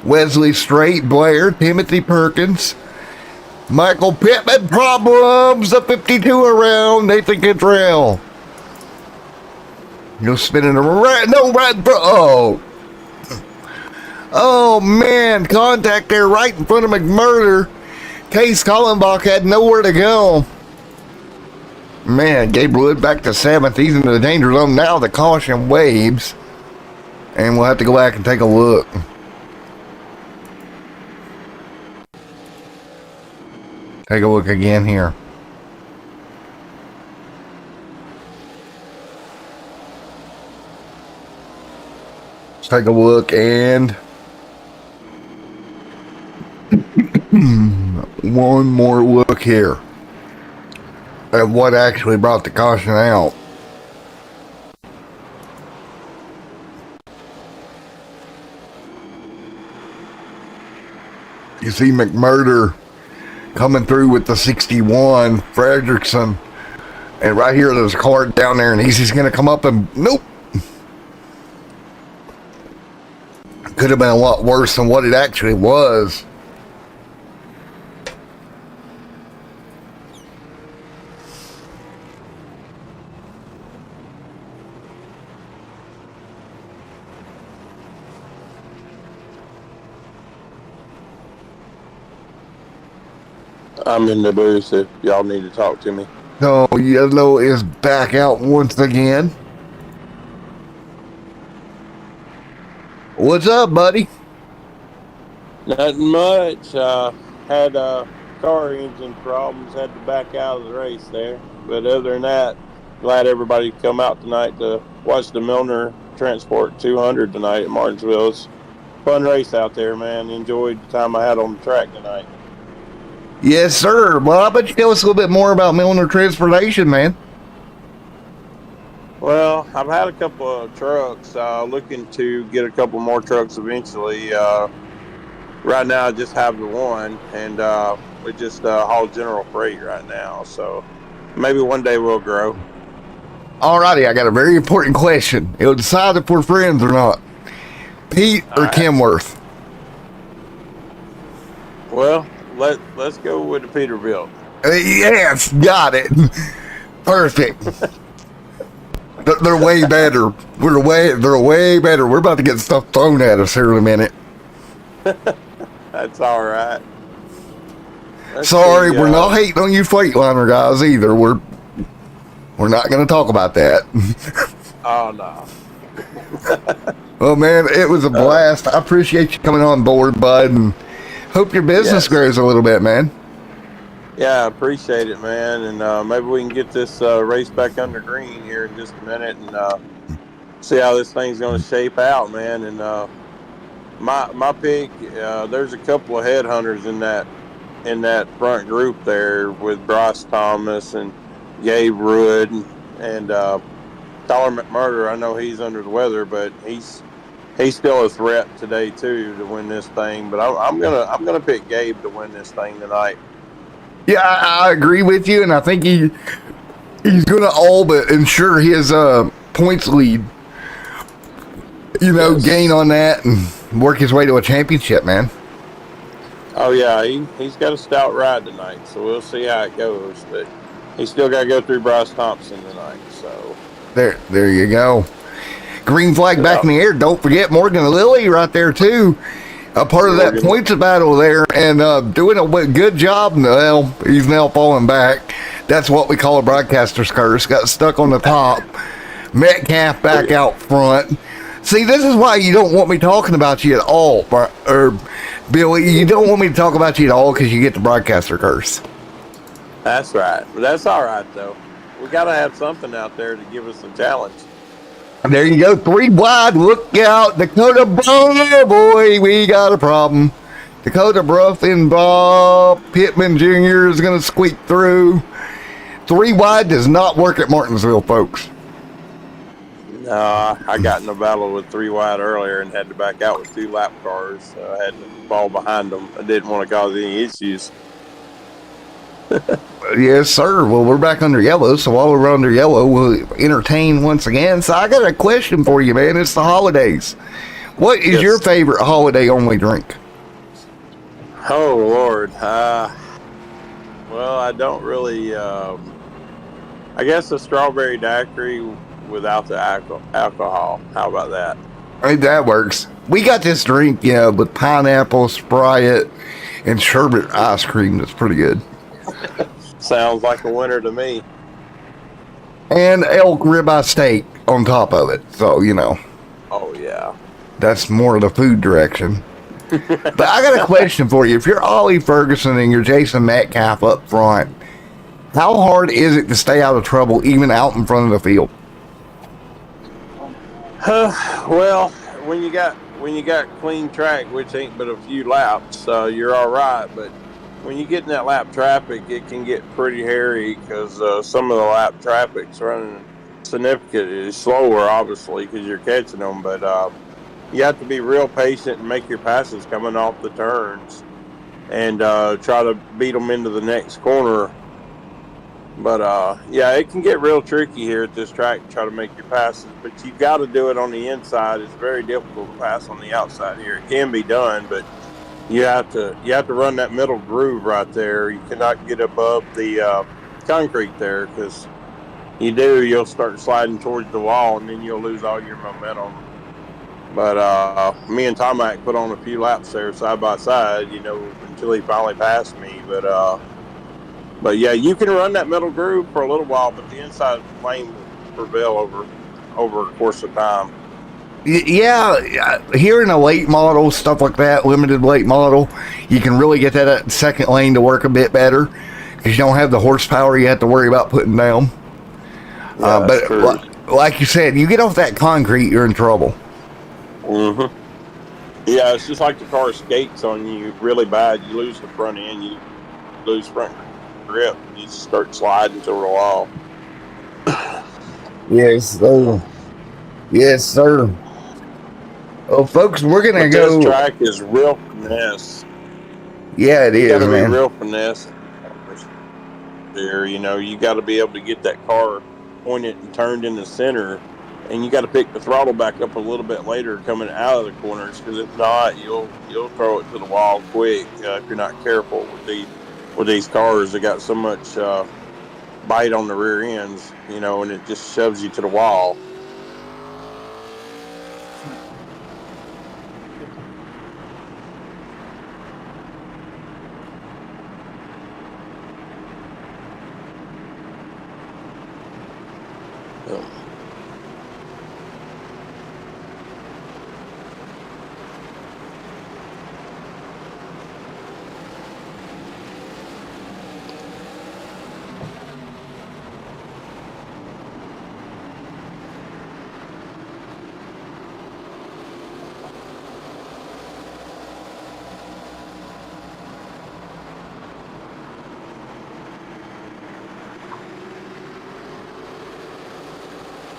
Wesley Straight, Blair, Timothy Perkins. Michael Pittman, problems. The 52 around. Nathan Cantrell. You're spinning around. No, right. Oh. Oh, man. Contact there right in front of McMurder. Case Collenbach had nowhere to go. Man, Gabriel Wood back to 7th. He's into the danger zone. Now the caution waves. And we'll have to go back and take a look. Take a look again here. Let's take a look and one more look here at what actually brought the caution out. You see McMurder coming through with the 61, Fredrickson, and right here there's a car down there and he's just going to come up and nope. Could have been a lot worse than what it actually was. I'm in the booth if y'all need to talk to me. So Yellow is back out once again. What's up, buddy? Nothing much. Had car engine problems. Had to back out of the race there. But other than that, glad everybody could come out tonight to watch the Milner Transport 200 tonight at Martinsville. It's a fun race out there, man. Enjoyed the time I had on the track tonight. Yes, sir. Well, I bet you tell us a little bit more about Milner Transportation, man. Well, I've had a couple of trucks. Looking to get a couple more trucks eventually. Right now, I just have the one, and we just haul general freight right now. So maybe one day we'll grow. Alrighty, I got a very important question. It'll decide if we're friends or not. Pete or right. Kenworth? Well, let's go with the Peterbilt. Yes, got it. Perfect. They're way better. They're way better. We're about to get stuff thrown at us here in a minute. That's all right. Sorry, we're not hating on you Freightliner guys either. We're not going to talk about that. Oh, no. Well, man, it was a blast. I appreciate you coming on board, bud, and hope your business grows a little bit, man. Yeah, I appreciate it, man. And maybe we can get this race back under green here in just a minute and see how this thing's going to shape out, man. And my pick, there's a couple of headhunters in that front group there with Bryce Thomas and Gabe Rudd and Tyler McMurder. I know he's under the weather, but he's still a threat today too to win this thing. But I'm gonna pick Gabe to win this thing tonight. Yeah, I agree with you, and I think he's going to all but ensure his points lead. Gain on that and work his way to a championship, man. Oh yeah, he's got a stout ride tonight, so we'll see how it goes. But he's still got to go through Bryce Thompson tonight. So there you go. Green flag back in the air. Don't forget Morgan Lilly right there too. A part of that points battle there, and doing a good job. Well, he's now falling back. That's what we call a broadcaster's curse. Got stuck on the top. Metcalf back out front. See, this is why you don't want me talking about you at all, or Billy. You don't want me to talk about you at all because you get the broadcaster curse. That's right. But that's all right, though. We got to have something out there to give us a challenge. There you go, 3 wide, look out, Dakota Bruff, boy, we got a problem. Dakota Bruff and Bob Pittman Jr. is going to squeak through. 3 wide does not work at Martinsville, folks. No, I got in a battle with 3 wide earlier and had to back out with 2 lap cars. So I had to fall behind them. I didn't want to cause any issues. Yes, sir. Well, we're back under yellow, so while we're under yellow, we'll entertain once again. So I got a question for you, man. It's the holidays. What is your favorite holiday-only drink? Oh, Lord. Well, I don't really... I guess a strawberry daiquiri without the alcohol. How about that? Hey, that works. We got this drink, with pineapple, Sprite, and sherbet ice cream. That's pretty good. Sounds like a winner to me. And elk ribeye steak on top of it. So, Oh, yeah. that's more of the food direction. But I got a question for you. If you're Ollie Ferguson and you're Jason Metcalf up front, how hard is it to stay out of trouble even out in front of the field? Well, when you got clean track, which ain't but a few laps, you're all right. But when you get in that lap traffic, it can get pretty hairy because some of the lap traffic's running significantly slower, obviously, because you're catching them. But you have to be real patient and make your passes coming off the turns and try to beat them into the next corner. But, yeah, it can get real tricky here at this track to try to make your passes. But you've got to do it on the inside. It's very difficult to pass on the outside here. It can be done, but you have to run that middle groove right there. You cannot get above the concrete there because you'll start sliding towards the wall, and then you'll lose all your momentum. But me and Tomac put on a few laps there side by side, until he finally passed me. But yeah, you can run that middle groove for a little while, but the inside lane will prevail over a course of time. Yeah, here in a late model, stuff like that, limited late model, you can really get that second lane to work a bit better because you don't have the horsepower you have to worry about putting down. Yeah, that's But true. like you said, you get off that concrete, you're in trouble. Mm-hmm. Yeah, it's just like the car skates on you really bad. You lose the front end, you lose front grip, and you start sliding to the wall. Yes, sir. Yes, sir. Well, folks, we're gonna But this go. track is real finesse. Yeah, it You got is, to be man. real finesse there. You know, you got to be able to get that car pointed and turned in the center, and you got to pick the throttle back up a little bit later coming out of the corners, because if not, you'll throw it to the wall quick if you're not careful with these cars. They got so much bite on the rear ends, you know, and it just shoves you to the wall.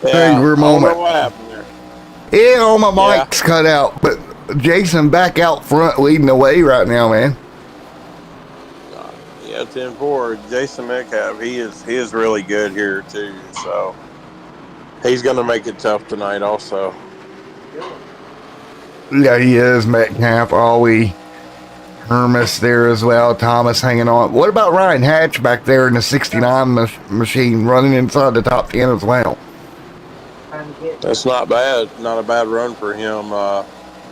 Yeah, Angry I don't know moment. what happened there. Yeah, all my Yeah. mic's cut out, but Jason back out front leading the way right now, man. Yeah, 10-4. Jason Metcalf, he is really good here too. So he's going to make it tough tonight also. Yeah, he is. Metcalf, Ollie, Hermes there as well. Thomas hanging on. What about Ryan Hatch back there in the 69 machine running inside the top 10 as well? That's not bad. Not a bad run for him. I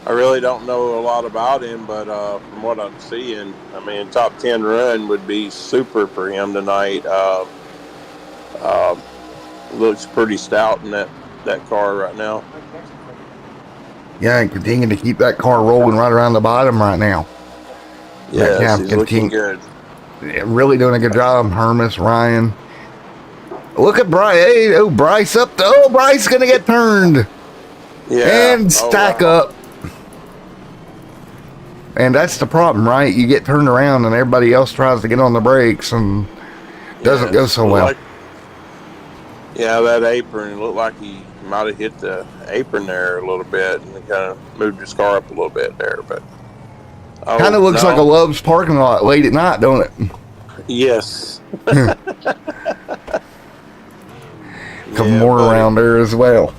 really don't know a lot about him, but from what I'm seeing, I mean, top 10 run would be super for him tonight. Looks pretty stout in that car right now. Yeah, and continuing to keep that car rolling right around the bottom right now. Yes, he's looking good. Really doing a good job. Hermes, Ryan. Look at Bryce. Hey, oh, Bryce up. Oh, Bryce going to get turned. Yeah. And stack wow. up. And that's the problem, right? You get turned around and everybody else tries to get on the brakes and doesn't go so well. Yeah, that apron looked like he might have hit the apron there a little bit and kind of moved his car up a little bit there. But kind of looks like a Love's parking lot late at night, don't it? Yes. Couple more around there as well.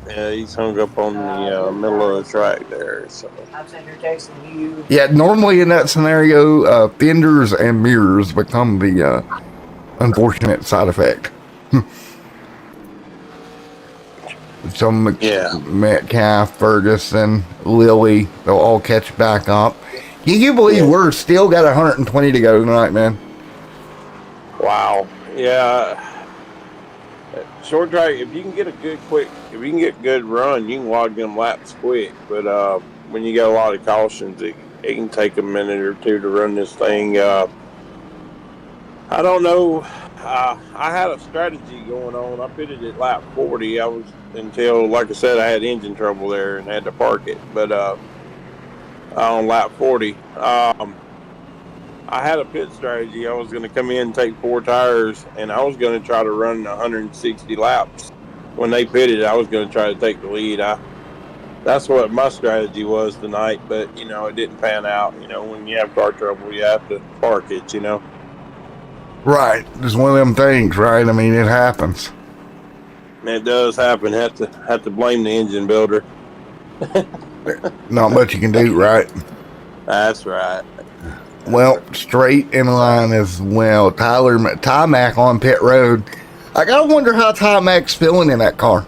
Yeah, he's hung up on the middle of the track there. So. Yeah, normally in that scenario, fenders and mirrors become the unfortunate side effect. Some Metcalf, Ferguson, Lilly, they'll all catch back up. Can you believe we're still got 120 to go tonight, man? Wow. Yeah. Short track, if you can get good run, you can log them laps quick. But when you got a lot of cautions, it can take a minute or two to run this thing. I don't know. I had a strategy going on. I pitted at lap 40. Until, like I said, I had engine trouble there and had to park it. But on lap 40, I had a pit strategy. I was going to come in and take 4 tires, and I was going to try to run 160 laps. When they pitted, I was going to try to take the lead. That's what my strategy was tonight, but, it didn't pan out. When you have car trouble, you have to park it, Right. It's one of them things, right? I mean, it happens. It does happen. Have to blame the engine builder. Not much you can do, right? That's right. Well, straight in line as well. Ty Mac on pit road. I gotta wonder how Ty Mac's feeling in that car.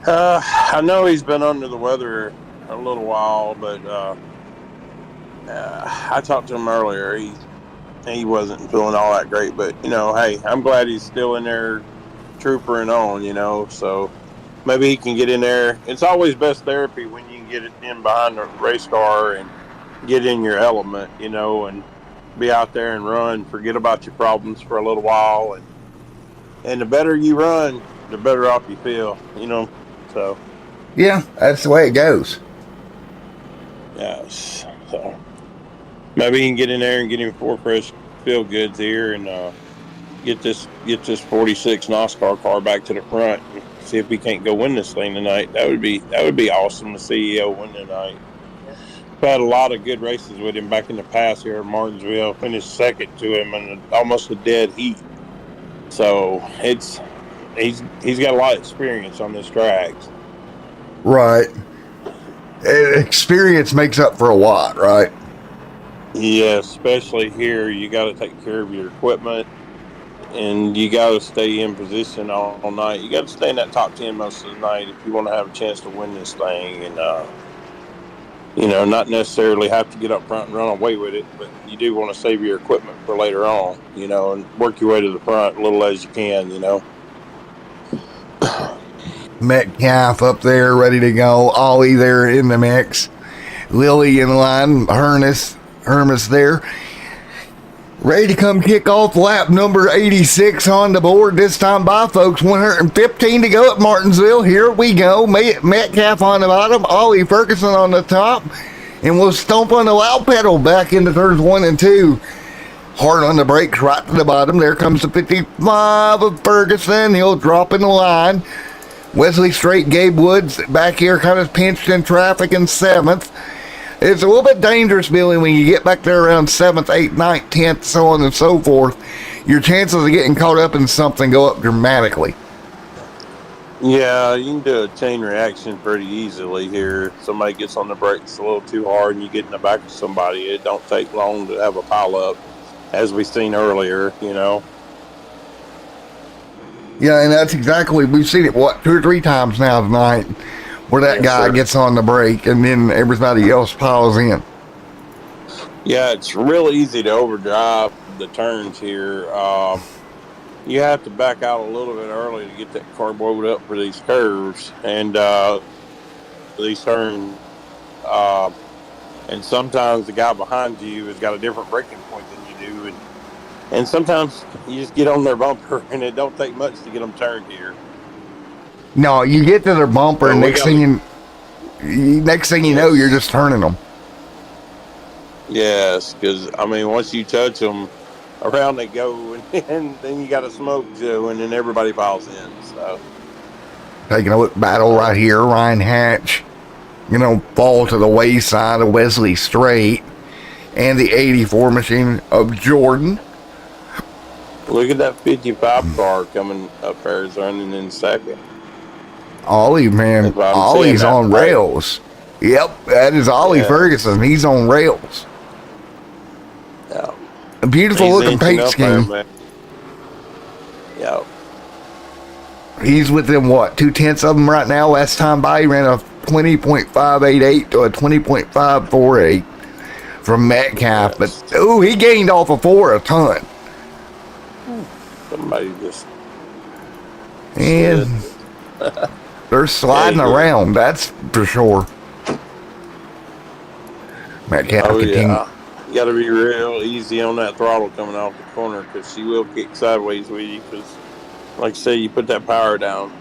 I know he's been under the weather a little while, but I talked to him earlier. He wasn't feeling all that great, but hey, I'm glad he's still in there troopering on, so maybe he can get in there. It's always best therapy when you can get it in behind the race car and get in your element, and be out there and run, forget about your problems for a little while and And the better you run, the better off you feel, so. Yeah, that's the way it goes. Yes. So maybe he can get in there and get him 4 fresh feel goods here and get this 46 NOSSCAR car back to the front and see if he can't go win this thing tonight. That would be awesome to see EO win tonight. I've had a lot of good races with him back in the past here at Martinsville. Finished second to him in almost a dead heat. So he's got a lot of experience on this track. Right. Experience makes up for a lot, right? Yeah, especially here, you got to take care of your equipment, and you got to stay in position all night. You got to stay in that top 10 most of the night if you want to have a chance to win this thing, and not necessarily have to get up front and run away with it, but you do want to save your equipment for later on, and work your way to the front a little as you can, Metcalf up there, ready to go. Ollie there in the mix. Lily in line. Hermes there. Ready to come kick off lap number 86 on the board. This time by, folks. 115 to go at Martinsville. Here we go. Metcalf on the bottom. Ollie Ferguson on the top. And we'll stomp on the loud pedal back into turns 1 and 2. Hard on the brakes right to the bottom. There comes the 55 of Ferguson. He'll drop in the line. Wesley Strait, Gabe Woods back here kind of pinched in traffic in 7th. It's a little bit dangerous, Billy, when you get back there around 7th, 8th, 9th, 10th, so on and so forth. Your chances of getting caught up in something go up dramatically. Yeah, you can do a chain reaction pretty easily here. If somebody gets on the brakes a little too hard and you get in the back of somebody, it don't take long to have a pile-up, as we've seen earlier, Yeah, and that's exactly, we've seen it, 2 or 3 times now tonight, where that guy gets on the brake and then everybody else piles in. Yeah, it's real easy to overdrive the turns here. You have to back out a little bit early to get that car blowed up for these curves and these turns. And sometimes the guy behind you has got a different braking point than you do. And sometimes you just get on their bumper, and it don't take much to get them turned here. No, you get to their bumper, and next thing you know, you're just turning them. Yes, because, once you touch them, around they go, and then you got a smoke show, and then everybody piles in. So, taking a look battle right here, Ryan Hatch, fall to the wayside of Wesley Strait and the 84 machine of Jordan. Look at that 55 car coming up there, is running in second. Ollie, man. Ollie's on rails. Yep, that is Ollie Ferguson. He's on rails. Yeah. A beautiful looking paint scheme. Yeah. He's within 2/10 of them right now. Last time by, he ran a 20.588 to a 20.548 from Metcalf. Yes. But, he gained off of 4 a ton. Somebody just. And they're sliding around, that's for sure. Metcalf continue. You got to be real easy on that throttle coming off the corner because she will kick sideways with you because, like I say, you put that power down.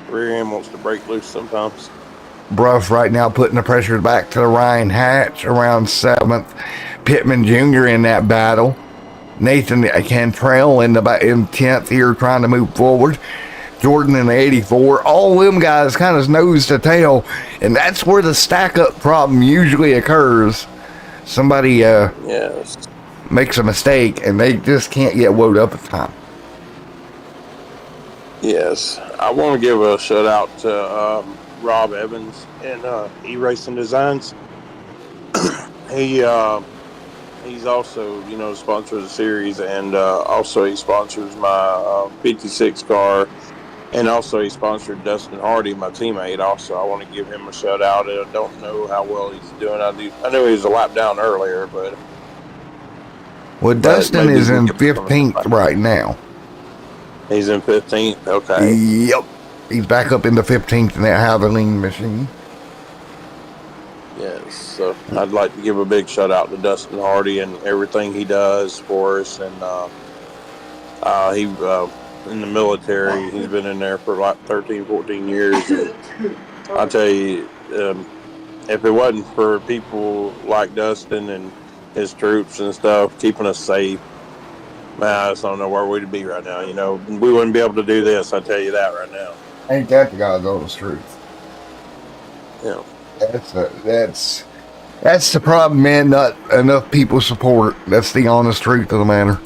Rear end wants to break loose sometimes. Bruff right now putting the pressure back to the Ryan Hatch around 7th. Pittman Jr. in that battle. Nathan Cantrell in 10th here trying to move forward. Jordan in the 84. All them guys kind of nose to tail, and that's where the stack-up problem usually occurs. Somebody makes a mistake, and they just can't get woed up at the time. Yes. I want to give a shout-out to Rob Evans and eRacing Designs. He's also, the sponsor of the series, and also he sponsors my 56 car, and also he sponsored Dustin Hardy, my teammate. Also, I want to give him a shout out. I don't know how well he's doing. I know he was a lap down earlier, but Dustin is in 15th right now. He's in 15th. Okay. Yep, he's back up into 15th in that Havoline machine. Yes, so I'd like to give a big shout out to Dustin Hardy and everything he does for us, and in the military. He's been in there for like 13, 14 years. And I'll tell you, if it wasn't for people like Dustin and his troops and stuff keeping us safe, man, I just don't know where we'd be right now. You know, we wouldn't be able to do this. I tell you that right now. Ain't that the God's honest truth? Yeah. That's the problem, man. Not enough people support. That's the honest truth of the matter.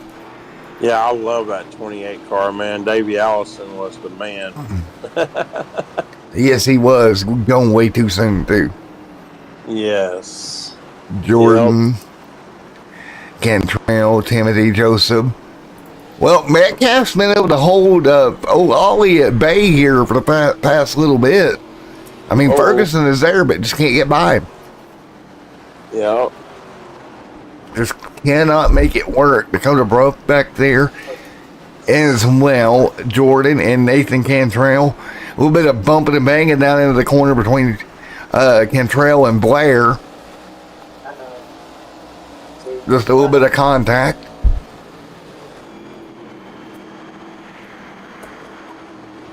Yeah, I love that 28 car, man. Davey Allison was the man. Yes, he was. Going way too soon, too. Yes. Jordan, Cantrell, Timothy, Joseph. Well, Metcalf's been able to hold Ollie at bay here for the past little bit. I mean, Ferguson is there, but just can't get by him. Yeah. Just cannot make it work. Dakota Bruff back there as well. Jordan and Nathan Cantrell. A little bit of bumping and banging down into the corner between Cantrell and Blair. Just a little bit of contact.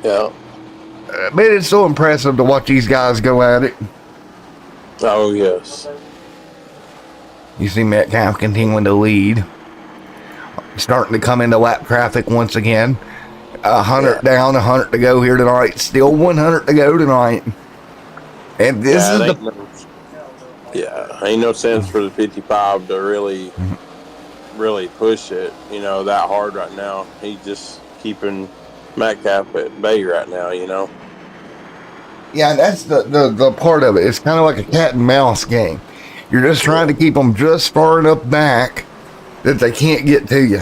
Yeah. But it's so impressive to watch these guys go at it. Oh, yes. You see Metcalf continuing to lead. Starting to come into lap traffic once again. 100 down, 100 to go here tonight. Still 100 to go tonight. And this is ain't no sense for the 55 to really push it, you know, that hard right now. He's just keeping Metcalf at bay right now, you know. Yeah, that's the part of it. It's kind of like a cat and mouse game. You're just trying to keep them just far enough back that they can't get to you.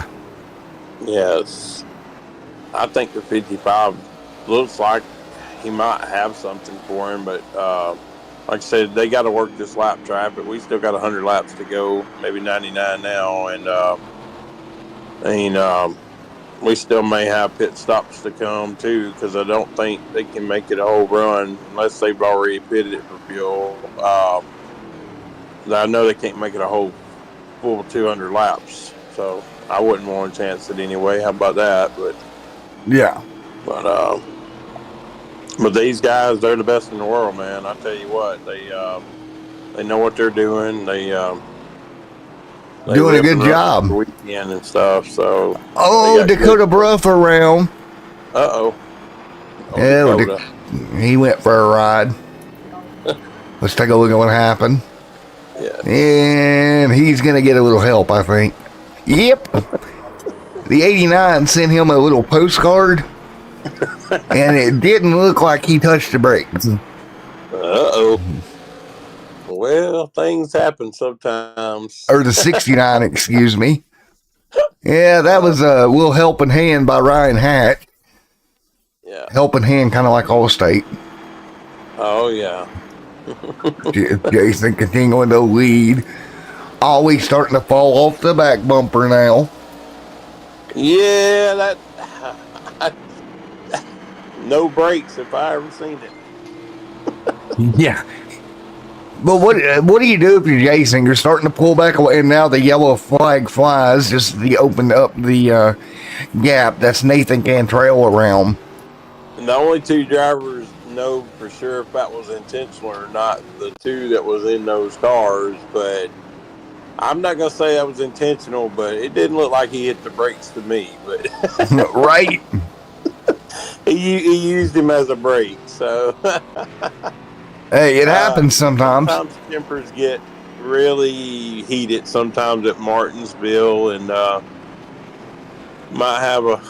Yes. I think the 55 looks like he might have something for him, but like I said, they got to work this lap traffic. We still got 100 laps to go, maybe 99 now, and we still may have pit stops to come too, because I don't think they can make it a whole run unless they've already pitted it for fuel. I know they can't make it a whole full 200 laps, so I wouldn't want to chance it anyway. How about that? But yeah, but these guys, they're the best in the world, man. I tell you what, they know what they're doing. They doing a good job. Weekend and stuff. So Dakota Bruff around. Yeah, he went for a ride. Let's take a look at what happened. Yeah. And he's going to get a little help, I think. Yep. The 89 sent him a little postcard, and it didn't look like he touched the brakes. Well, things happen sometimes. Or the 69, excuse me. Yeah, that was a little helping hand by Ryan Hatch. Yeah. Helping hand, kind of like Allstate. Oh, yeah. Jason continuing to lead. Always starting to fall off the back bumper now. Yeah, no brakes if I ever seen it. Yeah. But what do you do if you're Jason? You're starting to pull back away, and now the yellow flag flies just to open up the gap. That's Nathan Cantrell around. And the only two drivers know for sure if that was intentional or not, the two that was in those cars, but I'm not going to say that was intentional, but it didn't look like he hit the brakes to me. But right. He used him as a brake, so... Hey, it happens sometimes. Sometimes tempers get really heated sometimes at Martinsville, and might have a...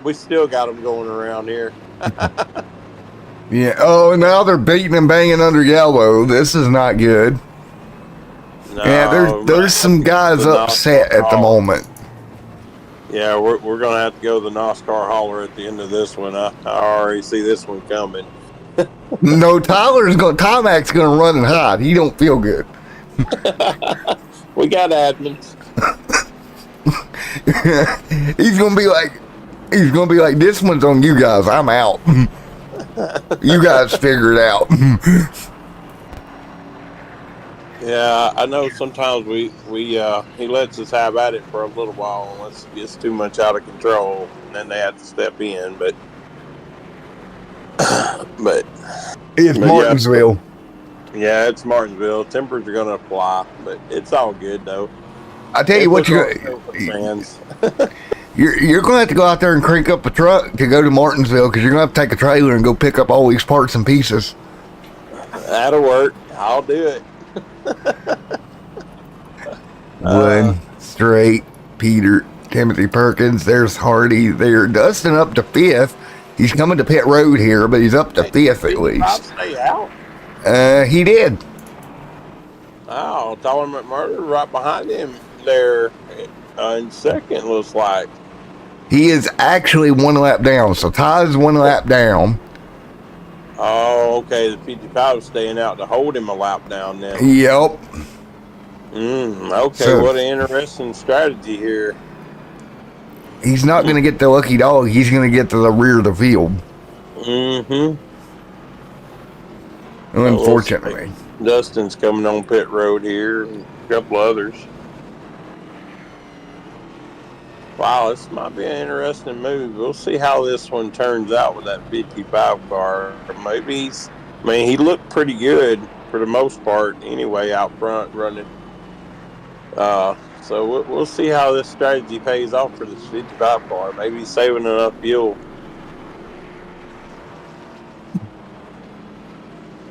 we still got them going around here. Yeah. Oh, now they're beating and banging under yellow. This is not good. No, yeah, there's some guys upset at the moment. Yeah, we're going to have to go to the NOSSCAR hauler at the end of this one. I already see this one coming. No, Tomac's gonna run and hide. He don't feel good. We got admins. He's gonna be like, this one's on you guys. I'm out. You guys figure it out. Yeah, I know sometimes we he lets us have at it for a little while unless it gets too much out of control, and then they have to step in. But but It's yeah, Martinsville. yeah, it's Martinsville. Tempers are gonna fly, but it's all good though. I tell It you what, was all good for the fans. you're going to have to go out there and crank up a truck to go to Martinsville because you're going to have to take a trailer and go pick up all these parts and pieces. That'll work. I'll do it. Wood, Straight, Peter, Timothy Perkins. There's Hardy. There, Dustin up to 5th. He's coming to pit road here, but he's up to 5th at least. Stay out. He did. Oh, Tyler McMurder right behind him there in second, looks like. He is actually 1 lap down. So Ty's 1 lap down. Oh, okay. The 55 is staying out to hold him a lap down then. Yep. Okay, So, what an interesting strategy here. he's not going to get the lucky dog. He's going to get to the rear of the field. Mm-hmm. Unfortunately. Dustin's coming on pit road here, and a couple others. Wow, this might be an interesting move. We'll see how this one turns out with that 55 car. Maybe he looked pretty good for the most part anyway out front running. So we'll see how this strategy pays off for this 55 car. Maybe he's saving enough fuel.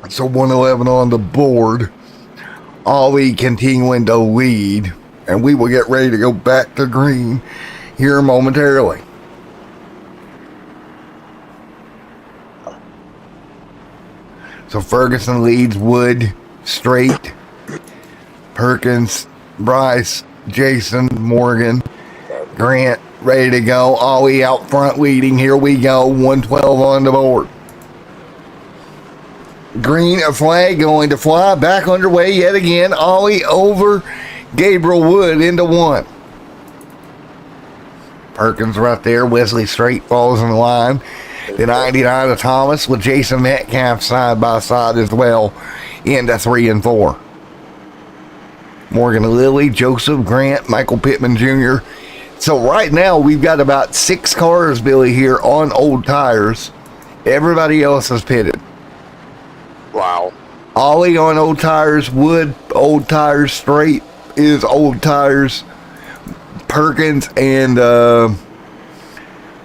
So 111 on the board. Ollie continuing to lead. And we will get ready to go back to green here momentarily. So Ferguson leads, Wood, Straight, Perkins, Bryce, Jason, Morgan, Grant, ready to go. Ollie out front leading. Here we go. 112 on the board. Green, a flag going to fly. Back underway yet again. Ollie over Gabriel Wood into 1. Perkins right there. Wesley Straight falls in the line. The 99 of Thomas with Jason Metcalf side by side as well into 3 and 4. Morgan Lilly, Joseph Grant, Michael Pittman Jr. So right now we've got about 6 cars, Billy, here on old tires. Everybody else is pitted. Wow. Ollie on old tires, Wood old tires, Straight is old tires, Perkins and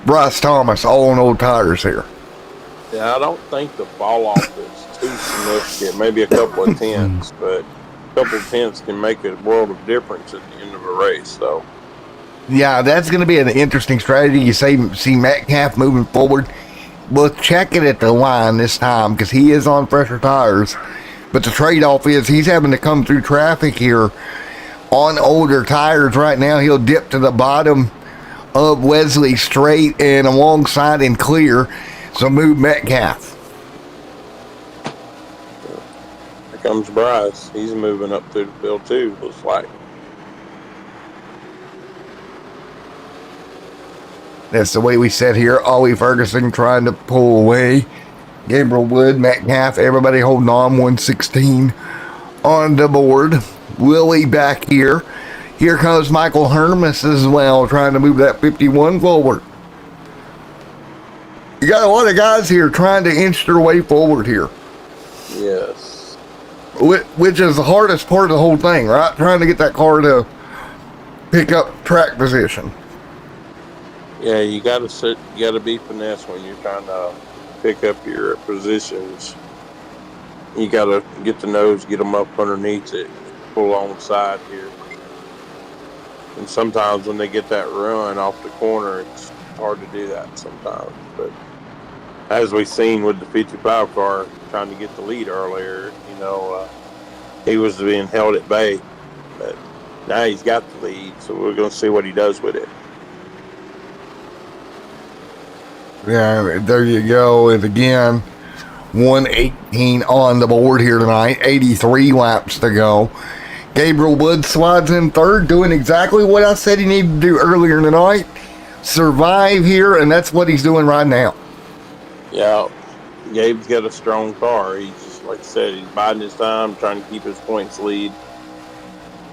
Bryce Thomas all on old tires here. Yeah, I don't think the fall off is too significant. Maybe a couple of tenths, but a couple of tenths can make a world of difference at the end of a race. So, yeah, that's going to be an interesting strategy. You see Metcalf moving forward. We'll check it at the line this time because he is on fresher tires. But the trade-off is he's having to come through traffic here on older tires right now. He'll dip to the bottom of Wesley Straight and alongside and clear. So move Metcalf. here comes Bryce. He's moving up through the field too, looks like. That's the way we sit here. Ollie Ferguson trying to pull away. Gabriel Wood, Metcalf, everybody holding on. 116 on the board. Willie back here. Here comes Michael Hermes as well, trying to move that 51 forward. You got a lot of guys here trying to inch their way forward here. Yes. Which is the hardest part of the whole thing, right? Trying to get that car to pick up track position. Yeah, you gotta be finesse when you're trying to pick up your positions. You gotta get the nose, get them up underneath it, pull on the side here. And sometimes when they get that run off the corner, it's hard to do that sometimes. But as we've seen with the 55 car trying to get the lead earlier, he was being held at bay. But now he's got the lead, so we're going to see what he does with it. Yeah, there you go. And again, 118 on the board here tonight. 83 laps to go. Gabriel Wood slides in third, doing exactly what I said he needed to do earlier tonight. Survive here, and that's what he's doing right now. Yeah, Gabe's got a strong car. He just like I said, he's biding his time, trying to keep his points lead.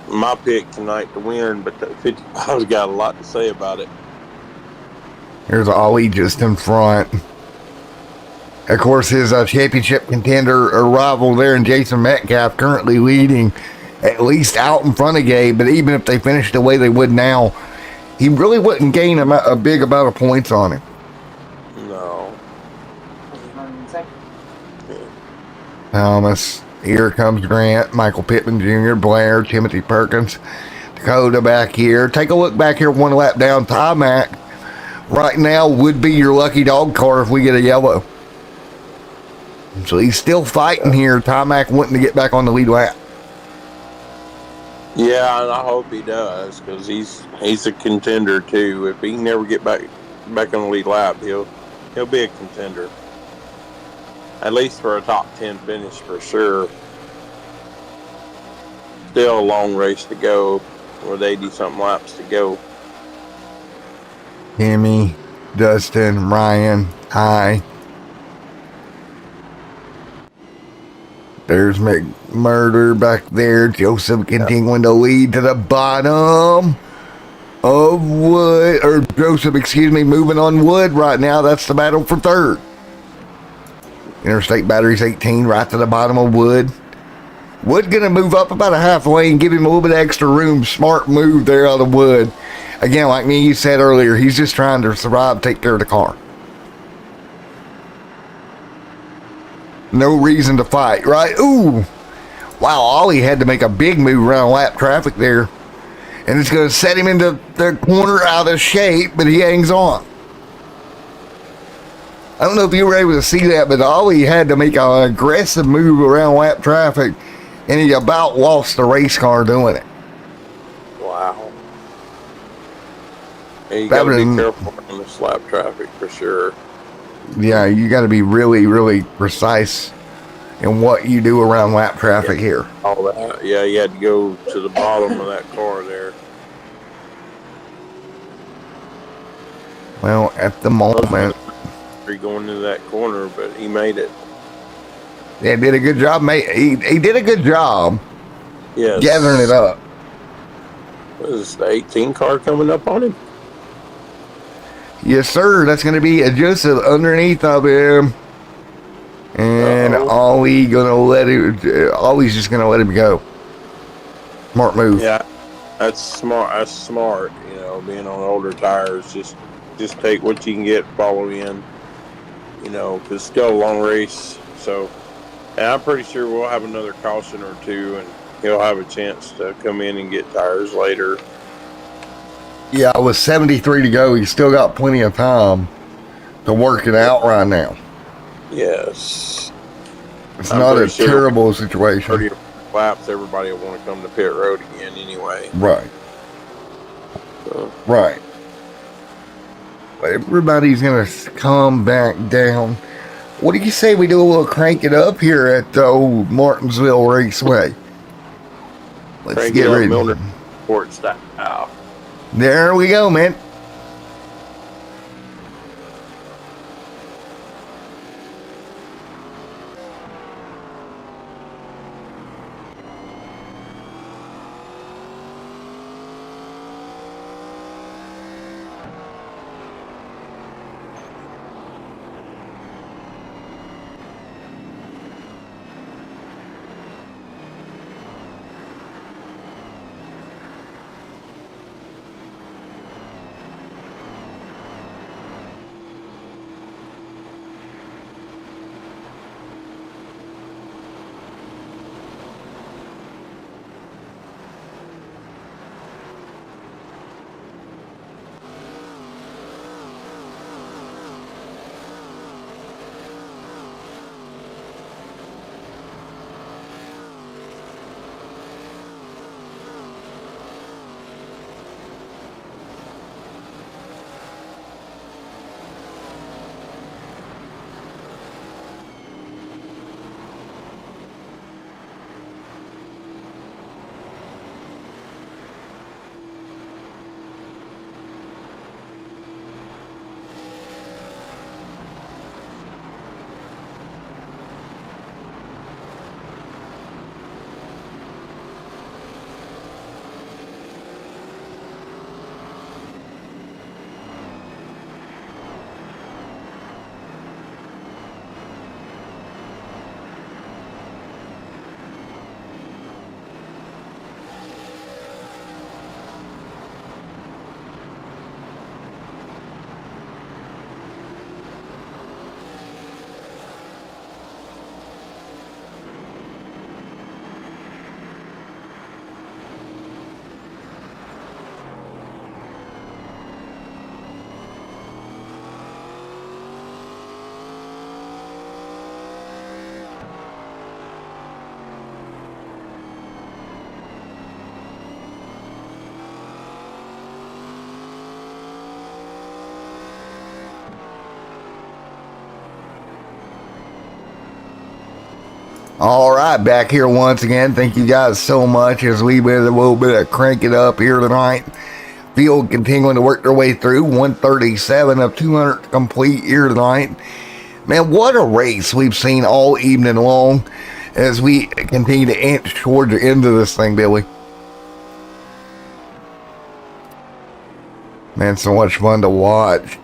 My pick tonight to win, but the 55's got a lot to say about it. Here's Ollie just in front. Of course, his championship contender or rival there in Jason Metcalf currently leading, at least out in front of Gabe. But even if they finish the way they would now, he really wouldn't gain a big amount of points on him. No. Thomas. Here comes Grant, Michael Pittman Jr., Blair, Timothy Perkins, Dakota back here. Take a look back here, one lap down. Tomac right now would be your lucky dog car if we get a yellow. So he's still fighting here. Tomac wanting to get back on the lead lap. Yeah, and I hope he does, because he's a contender too. If he can never get back on the lead lap, he'll be a contender. At least for a top 10 finish for sure. Still a long race to go with 80-something laps to go. Timmy, Dustin, Ryan, hi. There's McMurder back there. Joseph continuing to lead to the bottom of Wood. Or Joseph, moving on Wood right now. That's the battle for third. Interstate Batteries 18 right to the bottom of Wood. Wood going to move up about a half lane, give him a little bit of extra room. Smart move there out of Wood. Again, like me, you said earlier, he's just trying to survive, take care of the car. No reason to fight, right? Ooh. Wow, Ollie had to make a big move around lap traffic there. And it's going to set him into the corner out of shape, but he hangs on. I don't know if you were able to see that, but Ollie had to make an aggressive move around lap traffic, and he about lost the race car doing it. Wow. Yeah, you got to be careful on this lap traffic for sure. Yeah, you got to be really, really precise in what you do around lap traffic here. All that. Yeah, you had to go to the bottom of that car there. Well, at the moment, going into that corner, but he made it. Yeah, did a good job, mate. He did a good job. Yes. Gathering it up. What is the 18 car coming up on him? Yes, sir. That's going to be a Joseph underneath of him. And Ollie's just going to let him go. Smart move. Yeah, that's smart. That's smart. You know, being on older tires, just take what you can get, follow in. You know, because it's still a long race. So, and I'm pretty sure we'll have another caution or two, and he'll have a chance to come in and get tires later. Yeah, with 73 to go, he's still got plenty of time to work it out right now. Yes. It's not a terrible situation. 30 laps, everybody will want to come to pit road again anyway. Right. So. Right. Everybody's going to come back down. What do you say we do a little crank it up here at the old Martinsville Raceway? Let's crank get ready. MILNER Sport style. There we go, man. All right, back here once again. Thank you guys so much as we did a little bit of crank it up here tonight. Field continuing to work their way through. 137 of 200 complete here tonight. Man, what a race we've seen all evening long as we continue to inch toward the end of this thing, Billy. Man, so much fun to watch.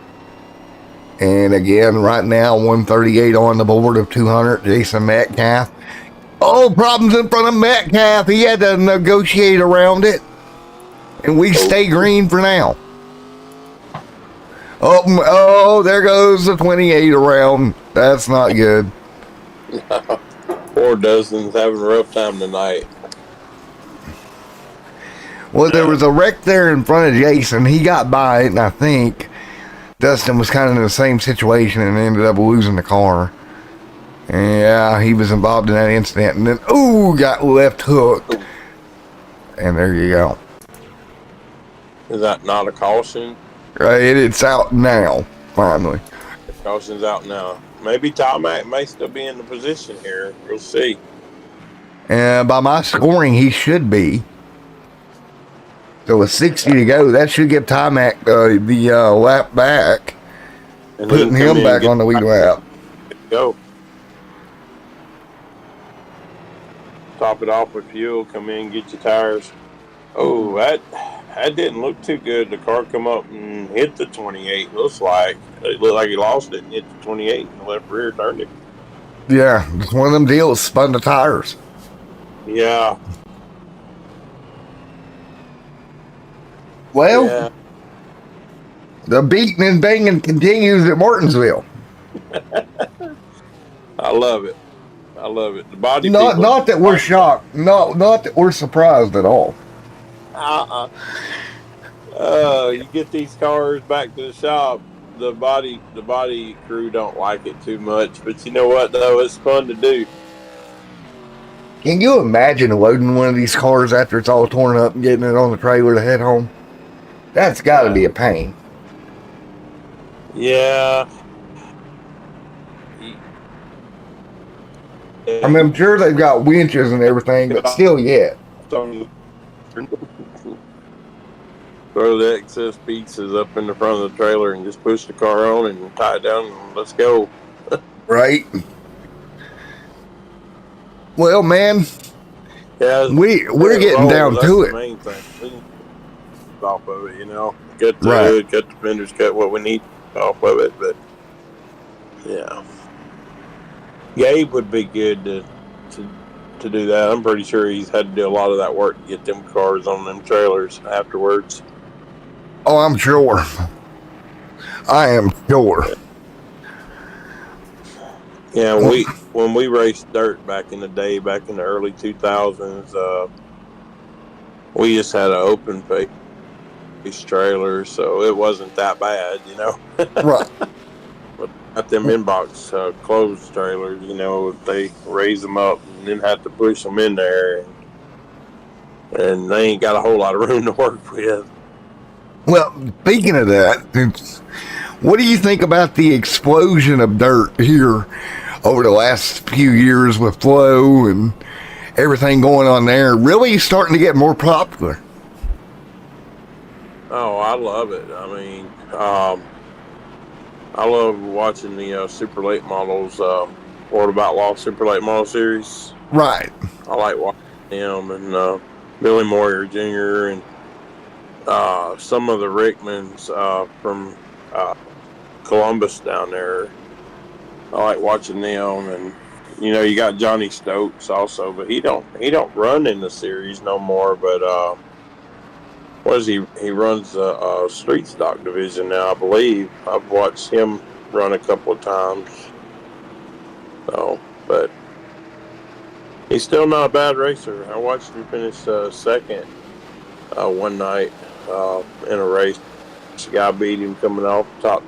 And again, right now, 138 on the board of 200. Jason Metcalf. Oh, problems in front of Metcalf. He had to negotiate around it. And we stay green for now. Oh, there goes the 28 around. That's not good. Poor Dustin's having a rough time tonight. Well, there was a wreck there in front of Jason. He got by it, and I think Dustin was kind of in the same situation and ended up losing the car. And yeah, he was involved in that incident. And then, got left hooked. And there you go. Is that not a caution? Right, it's out now, finally. Caution's out now. Maybe Tomac may still be in the position here. We'll see. And by my scoring, he should be. So with 60 to go, that should give Tomac the lap back, And putting him back on the lead lap. Go. Top it off with fuel. Come in, get your tires. Oh, that didn't look too good. The car come up and hit the 28. Looks like it looked like he lost it and hit the 28 and the left rear turned it. Yeah, it's one of them deals. Spun the tires. Yeah. Well, Yeah. the beating and banging continues at Martinsville. I love it. I love it. The body Not people- not that we're shocked. No, not that we're surprised at all. You get these cars back to the shop. The body crew don't like it too much, but you know what though? It's fun to do. Can you imagine loading one of these cars after it's all torn up and getting it on the trailer to head home? That's got to be a pain. Yeah. I mean, I'm sure they've got winches and everything, but still yet. Throw the excess pieces up in the front of the trailer and just push the car on and tie it down and let's go. Right? Well, man, Yeah, we're getting down that's to the it. main thing. We can get off of it, you know. Cut the Right. hood, cut the fenders, cut what we need off of it, but yeah. Gabe would be good to do that. I'm pretty sure he's had to do a lot of that work to get them cars on them trailers afterwards. Oh, I'm sure. I am sure. Yeah, when we raced dirt back in the day, back in the early 2000s, we just had an open face trailer, so it wasn't that bad, you know. Right. But at them inbox closed trailers, you know, they raise them up and then have to push them in there, and they ain't got a whole lot of room to work with. Well, speaking of that, what do you think about the explosion of dirt here over the last few years with flow and everything going on there? Really starting to get more popular. Oh, I love it. I mean, I love watching the super late models, World of Outlaw super late model series. Right. I like watching them and Billy Moyer Jr. and some of the Rickmans from Columbus down there. I like watching them, and you know, you got Johnny Stokes also, but he don't run in the series no more. But what is he? He runs the street stock division now, I believe. I've watched him run a couple of times. So, but he's still not a bad racer. I watched him finish second one night in a race. The guy beat him coming off top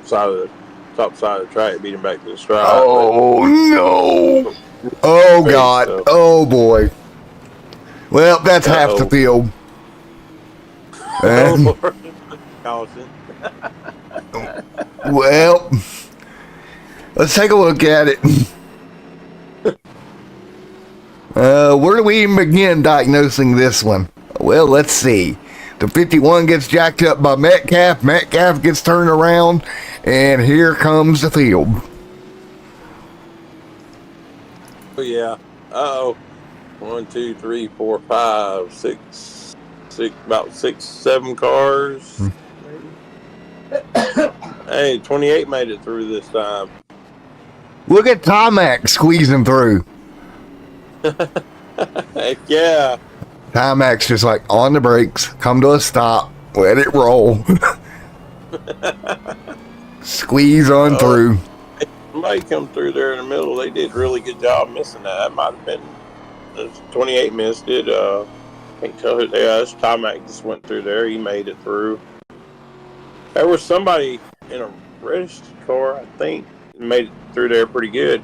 side of the track, beat him back to the stride. Oh, no. Oh, God. So, Oh, boy. Well, that's half the field. And, Caution. well, let's take a look at it. do we even begin diagnosing this one? Well, let's see. The 51 gets jacked up by Metcalf. Metcalf gets turned around, and here comes the field. Oh, yeah. Uh-oh. 1, 2, 3, 4, 5, 6, about 6, 7 cars. Hey, 28 made it through this time. Look at Tomac squeezing through. Heck yeah. Timac's just like on the brakes, come to a stop, let it roll. Squeeze on through. Somebody come through there in the middle. They did a really good job missing that. That might have been 28 missed it. I think so. Yeah, that's Tomac just went through there. He made it through. There was somebody in a registered car, I think, made it through there pretty good.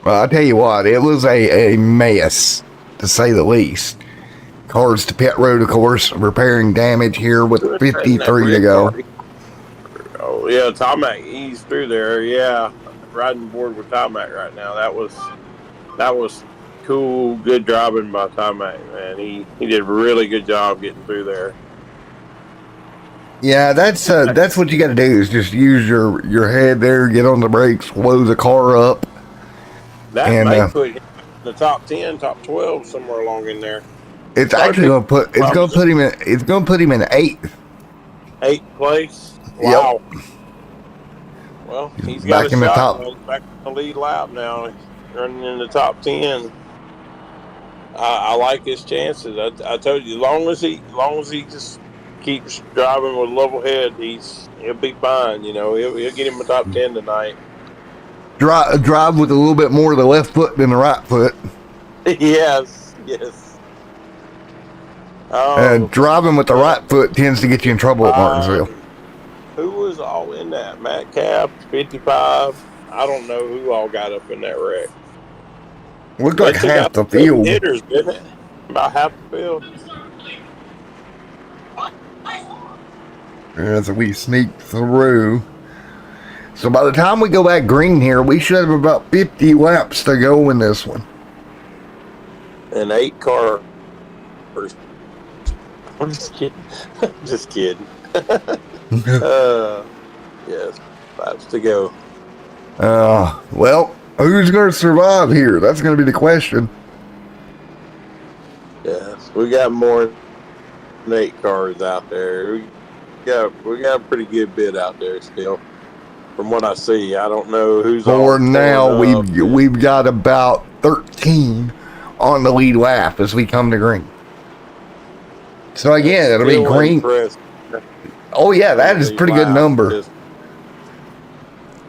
Well, I tell you what, it was a mess, to say the least. Cars to pit road, of course, repairing damage here with 53 to go. Oh, yeah, Tomac, he's through there. Yeah, riding board with Tomac right now. That was cool, good driving by Tomac, man. He did a really good job getting through there. Yeah, that's what you got to do, is just use your head there, get on the brakes, blow the car up. That may put him in the top 10, top 12, somewhere along in there. It's actually going to put him in 8th. 8th place. Wow. Yep. Well, he's back got a in the shot. top. He's back in the lead lap now. He's running in the top 10. I like his chances. I told you, as long as he just keeps driving with a level head, he'll be fine. You know, he'll get him a top 10 tonight. Drive with a little bit more of the left foot than the right foot. Yes. Driving with the right foot tends to get you in trouble at Martinsville. Who was all in that? Metcalf, 55. I don't know who all got up in that wreck. Looked like half the field. Hitters, didn't it? About half the field. As we sneak through. So by the time we go back green here, we should have about 50 laps to go in this one. And 8 cars. I'm just kidding. Just kidding. Yes, laps to go. Well, who's going to survive here? That's going to be the question. Yes, we got more than 8 cars out there. We got a pretty good bit out there still. From what I see, I don't know who's for now. We've got about 13 on the lead lap as we come to green. So again, it'll be green. Impressed. Oh yeah, that is a pretty good number.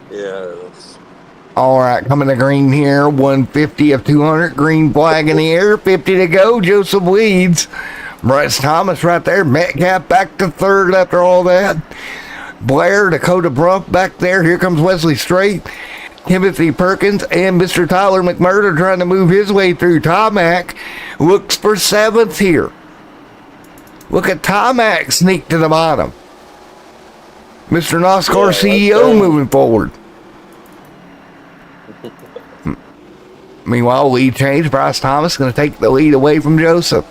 Yes. All right, coming to green here, 150 of 200, green flag in the air, 50 to go. Joseph leads. Bryce Thomas right there. Metcalf back to third after all that. Blair, Dakota Bruff back there. Here comes Wesley Strait. Timothy Perkins and Mr. Tyler McMurder trying to move his way through. Tomac looks for 7th here. Look at Tomac sneak to the bottom. Mr. NOSSCAR CEO moving forward. Meanwhile, lead change. Bryce Thomas going to take the lead away from Joseph.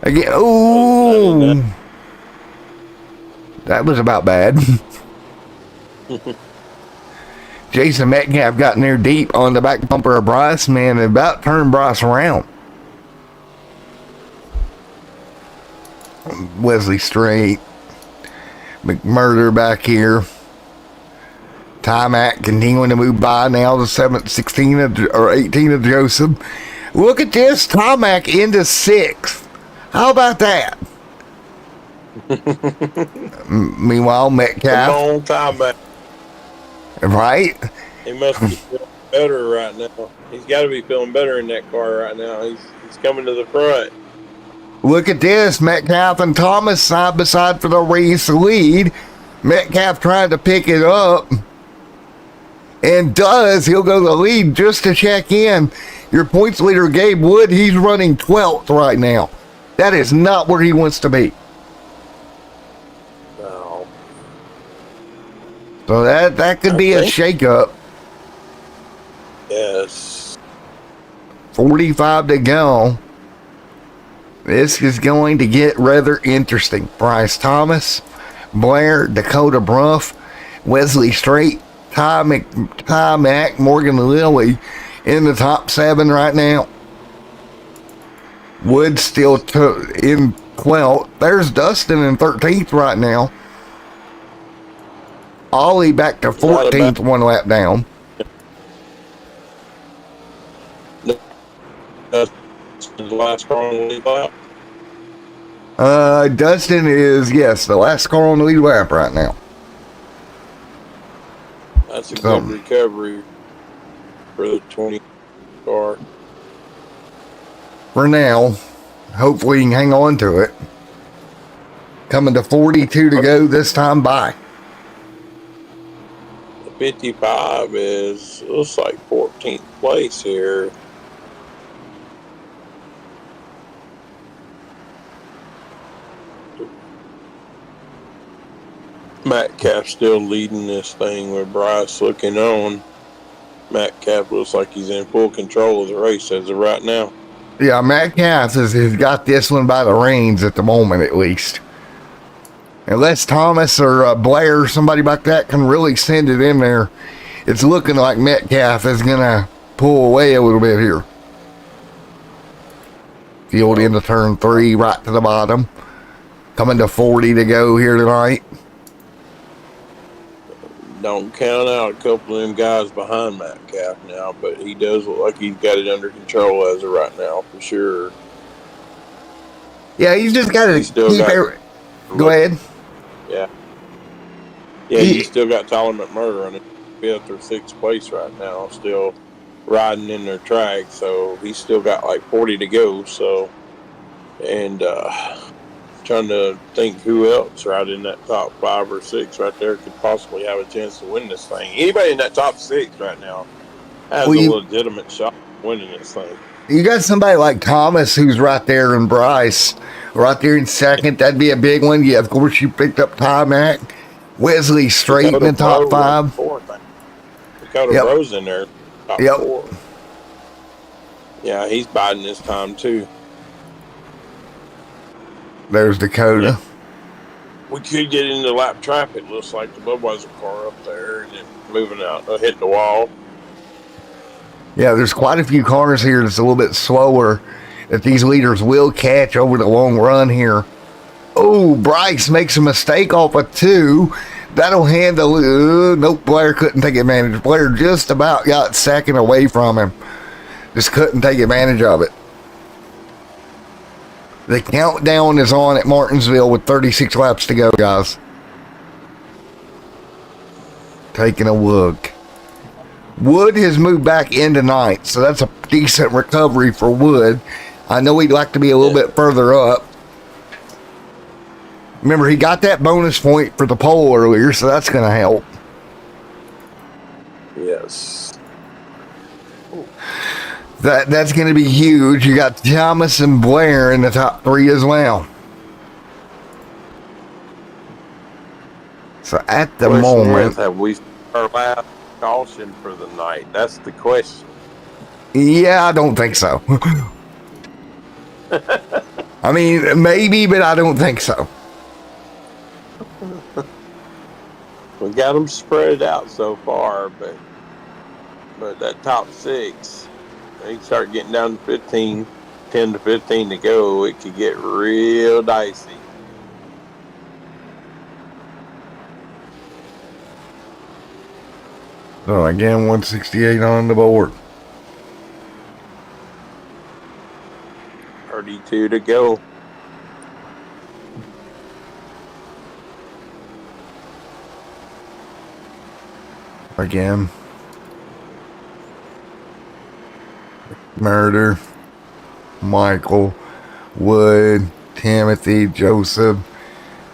Again, ooh. That was about bad. Jason Metcalf got in there deep on the back bumper of Bryce, man, and about turned Bryce around. Wesley Strait. McMurder back here. Tomac continuing to move by now. The 7th, 16 or 18 of Joseph. Look at this. Tomac into 6th. How about that? Meanwhile, Metcalf. Come on, Tomac. Right? He must be feeling better right now. He's got to be feeling better in that car right now. He's coming to the front. Look at this. Metcalf and Thomas side by side for the race lead. Metcalf trying to pick it up. And does. He'll go to the lead just to check in. Your points leader, Gabe Wood, he's running 12th right now. That is not where he wants to be. No. So that could be a shakeup. Yes. 45 to go. This is going to get rather interesting. Bryce Thomas, Blair, Dakota Bruff, Wesley Strait, Ty Mack, Morgan Lilly in the top 7 right now. Wood still in 12th. There's Dustin in 13th right now. Ollie back to 14th, 1 lap down. The last car on the lead lap. Dustin is, yes, the last car on the lead lap right now. That's a good recovery for the 20 car. For now, hopefully he can hang on to it. Coming to 42 to go this time by. The 55 is, looks like 14th place here. Metcalf still leading this thing with Bryce looking on. Metcalf looks like he's in full control of the race as of right now. Yeah, Metcalf has got this one by the reins at the moment, at least. Unless Thomas or Blair or somebody like that can really send it in there, it's looking like Metcalf is going to pull away a little bit here. Field into turn 3, right to the bottom. Coming to 40 to go here tonight. Don't count out a couple of them guys behind Metcalf now, but he does look like he's got it under control as of right now, for sure. Yeah, he's just got to keep Go ahead. Yeah. Yeah, you still got Tyler McMurder on 5th or 6th place right now, still riding in their track, so he's still got like 40 to go, so, and trying to think who else right in that top 5 or 6 right there could possibly have a chance to win this thing. Anybody in that top 6 right now has a legitimate shot at winning this thing. You got somebody like Thomas who's right there, and Bryce right there in 2nd. That'd be a big one. Yeah, of course you picked up Ty Mack. Wesley Strait in the top 5. Dakota Rose in there, top 4. Yeah, he's biding this time too. There's Dakota. We could get into lap traffic. Looks like the Budweiser car up there and then moving out, hitting the wall. Yeah, there's quite a few cars here that's a little bit slower that these leaders will catch over the long run here. Oh, Bryce makes a mistake off of 2. That'll handle. Nope, Blair couldn't take advantage. Blair just about got 2nd away from him. Just couldn't take advantage of it. The countdown is on at Martinsville with 36 laps to go, guys. Taking a look. Wood has moved back into 9th, so that's a decent recovery for Wood. I know he'd like to be a little bit further up. Remember, he got that bonus point for the pole earlier, so that's going to help. Yes. That's going to be huge. You got Thomas and Blair in the top 3 as well. So at the moment, have we our last caution for the night? That's the question. Yeah, I don't think so. I mean, maybe, but I don't think so. We got them spread out so far, but that top 6. You start getting down to 10 to 15 to go, it could get real dicey. So again, 168 on the board. 32 to go. Again. Murder, Michael, Wood, Timothy, Joseph,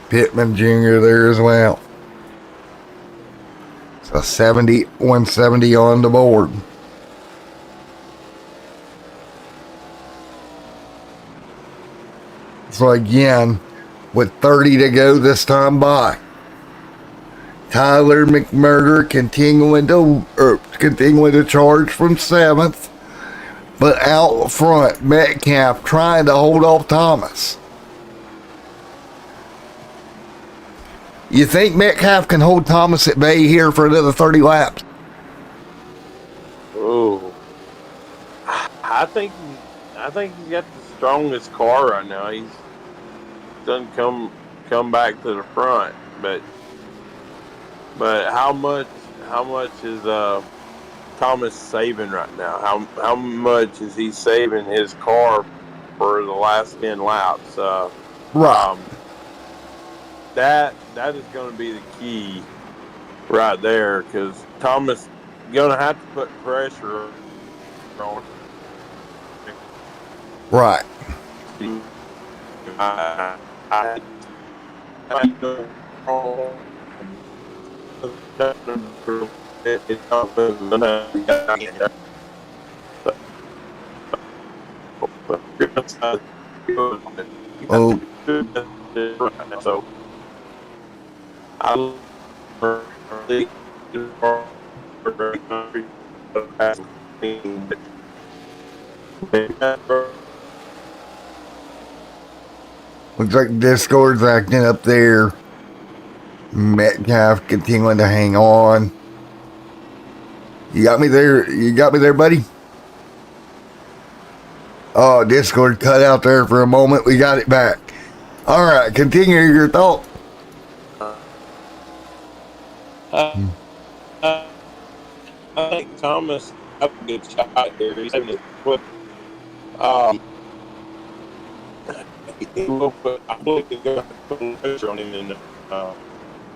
Pittman Jr. there as well. So 170 on the board. So again, with 30 to go this time by, Tyler McMurder continuing to charge from 7th. but out front, Metcalf trying to hold off Thomas. You think Metcalf can hold Thomas at bay here for another 30 laps? Oh, I think he's got the strongest car right now. He's done come back to the front, but how much is Thomas saving right now? How much is he saving his car for the last 10 laps? Right. That is going to be the key right there, because Thomas going to have to put pressure on. Right. Oh. So I Looks like Discord's acting up there. Metcalf continuing to hang on. You got me there? You got me there, buddy? Oh, Discord cut out there for a moment. We got it back. All right, continue your thought. I think Thomas has a good shot here. He's having his foot. He will put, I believe he's going to put pressure on him, and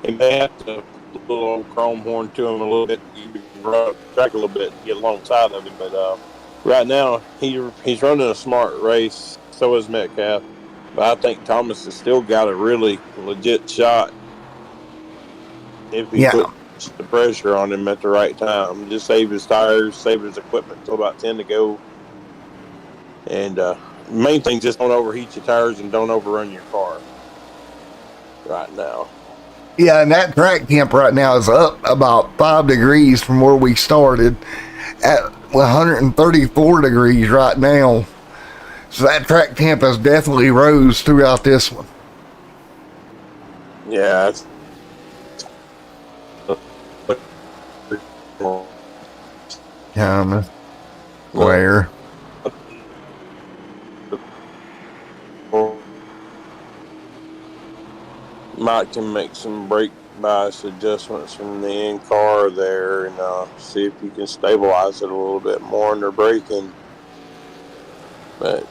he may have to put a little old chrome horn to him a little bit. You can run track a little bit and get alongside of him. But right now, he's running a smart race. So is Metcalf. But I think Thomas has still got a really legit shot if he puts the pressure on him at the right time. Just save his tires, save his equipment till about 10 to go. And main thing, just don't overheat your tires and don't overrun your car right now. Yeah, and that track temp right now is up about 5 degrees from where we started at 134 degrees right now. So that track temp has definitely rose throughout this one. Yeah, it's where Mike can make some brake bias adjustments from the in-car there and see if you can stabilize it a little bit more under braking. But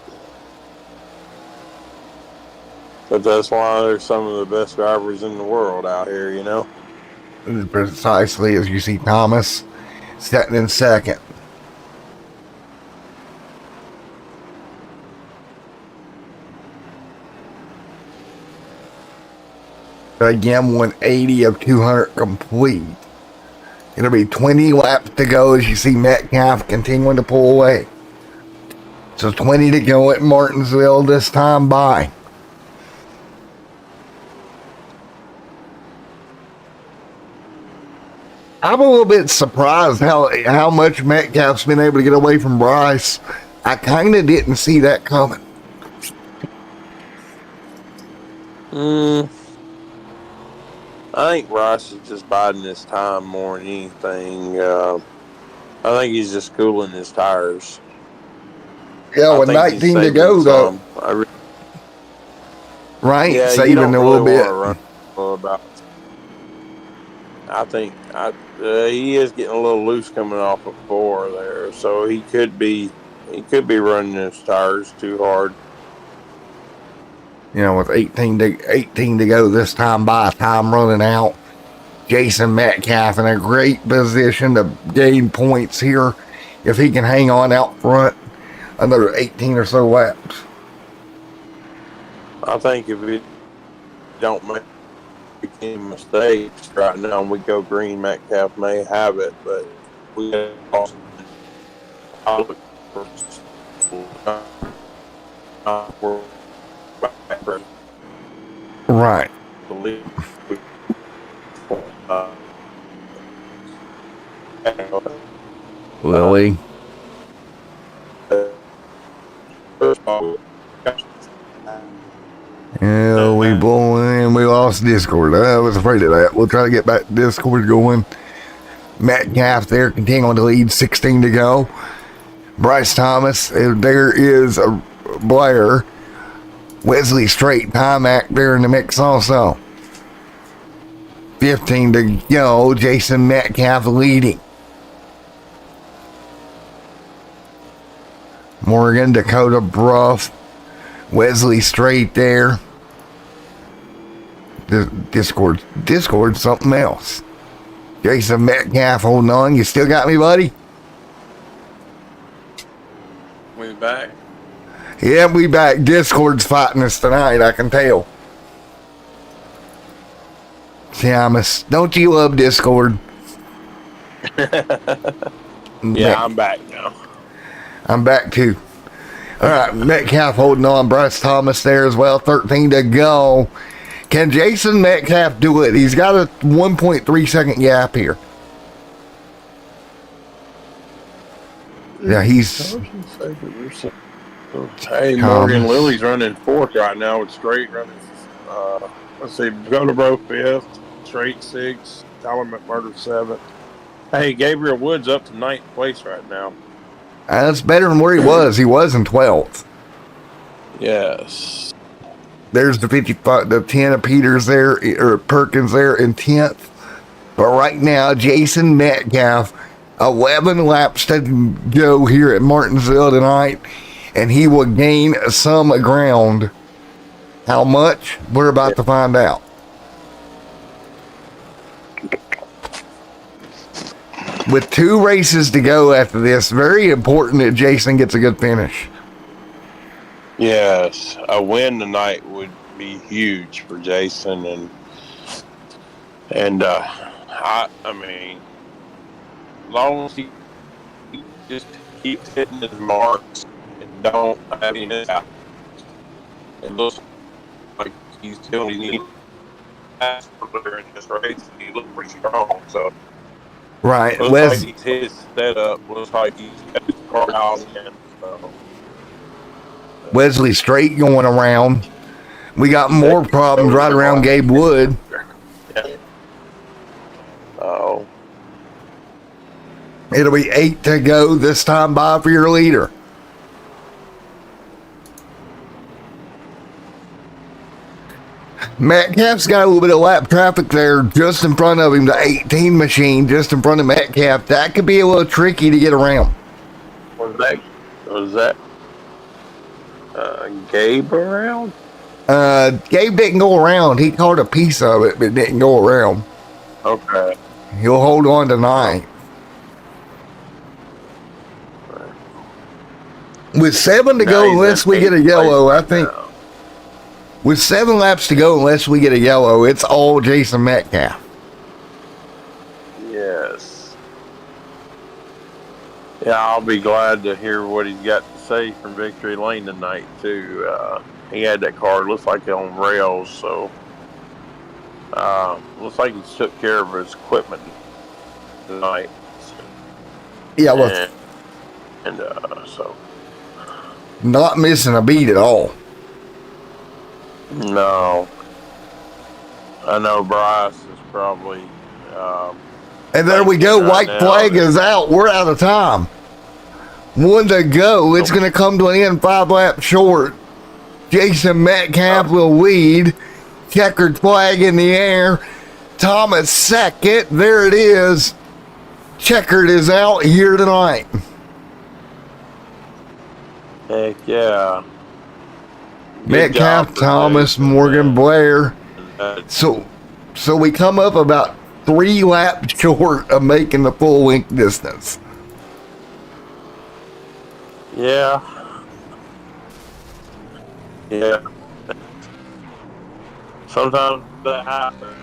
that's why there's some of the best drivers in the world out here, you know? Precisely, as you see Thomas sitting in second. Again, 180 of 200 complete. It'll be 20 laps to go as you see Metcalf continuing to pull away. So 20 to go at Martinsville this time by. I'm a little bit surprised how much Metcalf's been able to get away from Bryce. I kind of didn't see that coming. I think Bryce is just biding his time more than anything. I think he's just cooling his tires. Yeah, with 19 to go, though. Right? Yeah, saving a little bit. I think he is getting a little loose coming off of 4 there, so he could be running his tires too hard. You know, with 18 to go this time by, time running out. Jason Metcalf in a great position to gain points here if he can hang on out front another 18 or so laps. I think if we don't make any mistakes right now and we go green, Metcalf may have it, but we got right. lost Discord. I was afraid of that. We'll try to get back to Discord going. Metcalf there continuing to lead, 16 to go. Bryce Thomas, there is a Blair. Wesley Straight, Timac there in the mix also. 15 to go. Jason Metcalf leading. Morgan, Dakota Bruff, Wesley Straight there. Discord something else. Jason Metcalf holding on. You still got me, buddy? We back? Yeah, we back. Discord's fighting us tonight, I can tell. Thomas, don't you love Discord? Yeah, I'm back now. I'm back too. All right, Metcalf holding on. Bryce Thomas there as well. 13 to go. Can Jason Metcalf do it? He's got a 1.3 second gap here. Yeah, he's. Hey, Morgan Lily's running fourth right now with Straight running. Let's see, Gonabro fifth, Straight sixth, Tyler McMurder seventh. Hey, Gabriel Woods up to ninth place right now. That's better than where he was. He was in 12th. Yes. There's the 55, the 10 of Peters there, or Perkins there in 10th. But right now, Jason Metcalf, 11 laps to go here at Martinsville tonight, and he will gain some ground. How much? We're about to find out. With 2 races to go after this, very important that Jason gets a good finish. Yes, a win tonight would be huge for Jason, and I mean, as long as he just keeps hitting his marks and don't have any mishaps, it looks like he's still needing pass in this race. He looked pretty strong, so Right. looks like he's hit his setup. Looks like he's got his car out in. So. Wesley Straight going around. We got more problems right around Gabe Wood. Oh. It'll be 8 to go this time by for your leader. Metcalf's got a little bit of lap traffic there just in front of him, the 18 machine just in front of Metcalf. That could be a little tricky to get around. Was that Gabe around? Gabe didn't go around. He caught a piece of it, but didn't go around. Okay. He'll hold on tonight. With 7 to go, unless we get a yellow, I think. With 7 laps to go, unless we get a yellow, it's all Jason Metcalf. Yes. Yeah, I'll be glad to hear what he's got to say from Victory Lane tonight, too. He had that car, looks like on rails, so looks like he took care of his equipment tonight. Yeah, well, and so not missing a beat at all. No, I know Bryce is probably. And there we go. White flag is out. We're out of time. 1 to go. It's going to come to an end 5 laps short. Jason Metcalf will lead. Checkered flag in the air. Thomas second. There it is. Checkered is out here tonight. Heck yeah. Metcalf, Thomas, Morgan, Blair. So we come up about 3 laps short of making the full length distance. Yeah. Yeah. Sometimes that happens,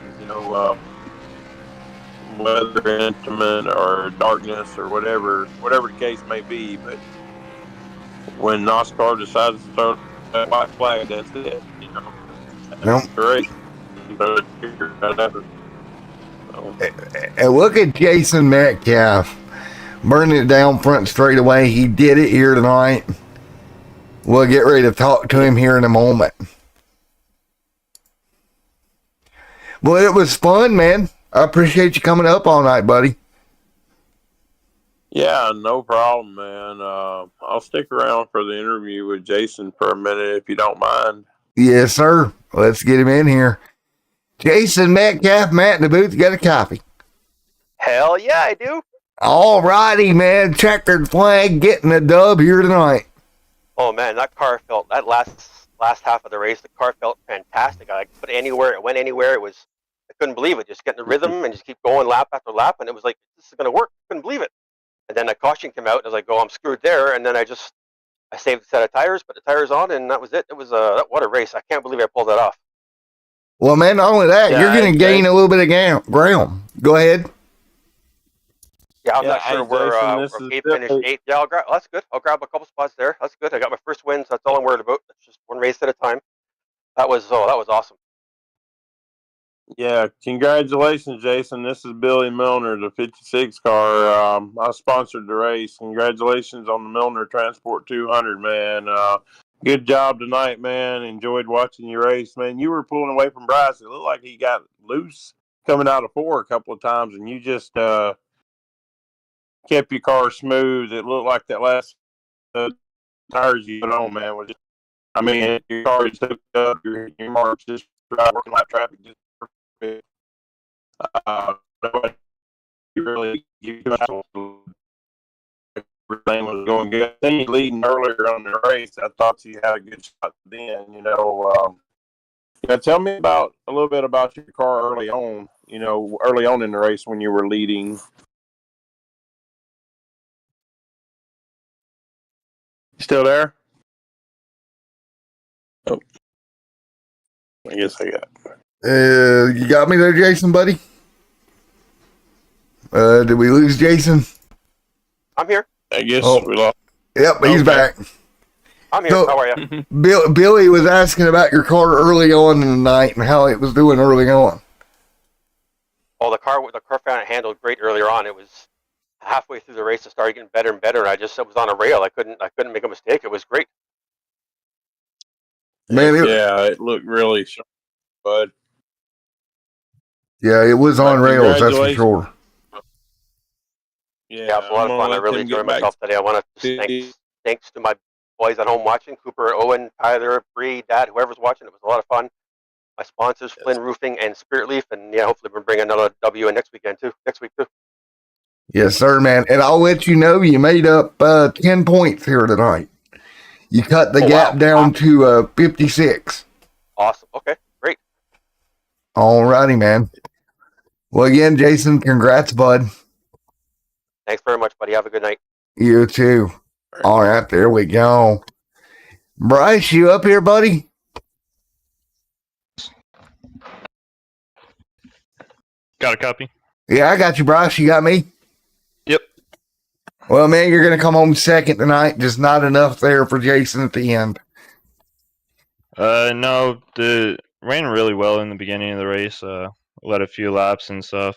weather inclement or darkness or whatever the case may be, but when NOSSCAR decides to throw that white flag, that's it, That's great. And look at Jason Metcalf burning it down front straight away. He did it here tonight. We'll get ready to talk to him here in a moment. Well, it was fun, man. I appreciate you coming up all night, buddy. Yeah, no problem, man. I'll stick around for the interview with Jason for a minute if you don't mind. Yes, sir. Let's get him in here. Jason Metcalf, Matt in the booth, got a copy. Hell yeah, I do. All righty, man. Checkered flag getting a dub here tonight. Oh man, that car felt that last half of the race. The car felt fantastic. I could put it anywhere. It went anywhere. I couldn't believe it. Just getting the rhythm and just keep going lap after lap, and it was like, this is gonna work. Couldn't believe it. And then the caution came out, and I was like, oh, I'm screwed there. And then I saved a set of tires, put the tires on, and that was it. It was what a race. I can't believe I pulled that off. Well, man, not only that, you're going to gain a little bit of ground. Go ahead. Yeah, I'm not sure where Gabe finished 8th. Yeah, that's good. I'll grab a couple spots there. That's good. I got my first win, so that's all I'm worried about. It's just one race at a time. That was awesome. Yeah, congratulations, Jason. This is Billy Milner, the 56 car. I sponsored the race. Congratulations on the Milner Transport 200, man. Good job tonight, man. Enjoyed watching your race, man. You were pulling away from Bryce. It looked like he got loose coming out of 4 a couple of times, and you just kept your car smooth. It looked like that last tires you put on, man, was just, I mean, your car just hooked up. Your marks just working lap traffic just perfect. You really everything was going good. I think you leading earlier on the race. I thought you had a good shot then. Tell me a little bit about your car early on. Early on in the race when you were leading. Still there? Oh, I guess I got. You got me there, Jason, buddy? Did we lose Jason? I'm here. I guess we lost. Yep, he's back. I'm here. How are you? Billy was asking about your car early on in the night and how it was doing early on. Oh, the car handled great earlier on. It was halfway through the race, it started getting better and better. And I was on a rail. I couldn't make a mistake. It was great. Man, it looked really sharp, bud. Yeah, it was on rails, that's for sure. Yeah, it was a lot of fun. I really enjoyed myself today. I want to thanks to my boys at home watching, Cooper, Owen, Tyler, Bree, Dad, whoever's watching. It was a lot of fun. My sponsors, Flynn Roofing and Spirit Leaf, and yeah, hopefully we'll bring another W in next week too. Yes, sir, man. And I'll let you know you made up 10 points here tonight. You cut the gap down to 56. Awesome. Okay, great. All righty, man. Well, again, Jason, congrats, bud. Thanks very much, buddy. Have a good night. You too. All right, there we go. Bryce, you up here, buddy? Got a copy? Yeah, I got you, Bryce. You got me? Yep. Well, man, you're going to come home second tonight. Just not enough there for Jason at the end. No, ran really well in the beginning of the race. Led a few laps and stuff.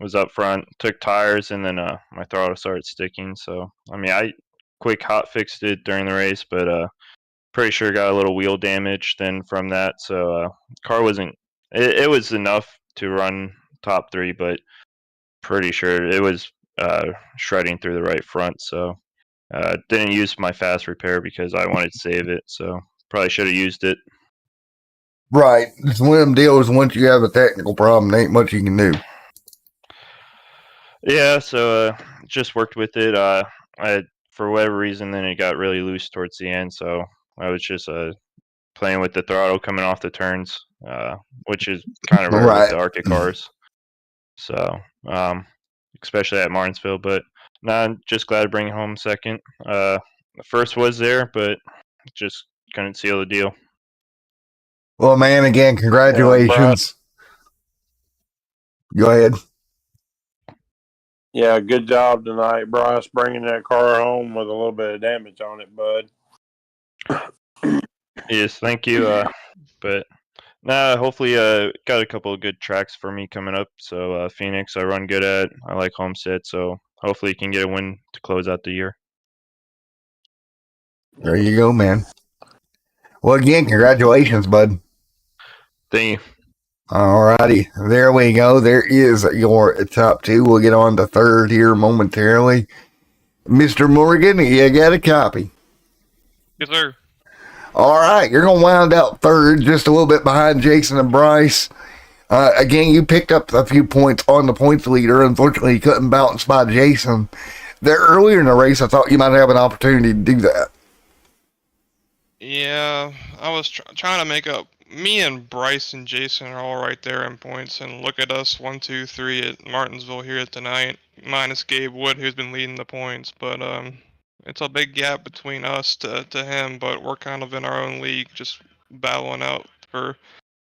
Was up front, took tires, and then my throttle started sticking. So, I mean, I quick hot fixed it during the race, but pretty sure got a little wheel damage then from that. So, car wasn't. It was enough to run top 3, but pretty sure it was shredding through the right front. So, didn't use my fast repair because I wanted to save it. So, probably should have used it. Right. It's one of them deals. Once you have a technical problem, there ain't much you can do. Yeah, so just worked with it. For whatever reason, then it got really loose towards the end. So I was just playing with the throttle coming off the turns, which is kind of rare with the Arctic cars. So, especially at Martinsville. But no, I'm just glad to bring it home second. The first was there, but just couldn't seal the deal. Well, man, again, congratulations. Go ahead. Yeah, good job tonight, Bryce, bringing that car home with a little bit of damage on it, bud. Yes, thank you. But hopefully got a couple of good tracks for me coming up. So Phoenix I run good at. I like Homestead, so hopefully you can get a win to close out the year. There you go, man. Well, again, congratulations, bud. Thank you. Alrighty, there we go. There is your top two. We'll get on to third here momentarily. Mr. Morgan, you got a copy. Yes, sir. All right, you're going to wind out third, just a little bit behind Jason and Bryce. Again, you picked up a few points on the points leader. Unfortunately, you couldn't bounce by Jason. There earlier in the race, I thought you might have an opportunity to do that. Yeah, I was trying to make up. Me and Bryce and Jason are all right there in points, and look at us, 1, 2, 3 at Martinsville here tonight, minus Gabe Wood, who's been leading the points. But it's a big gap between us to him, but we're kind of in our own league, just battling out for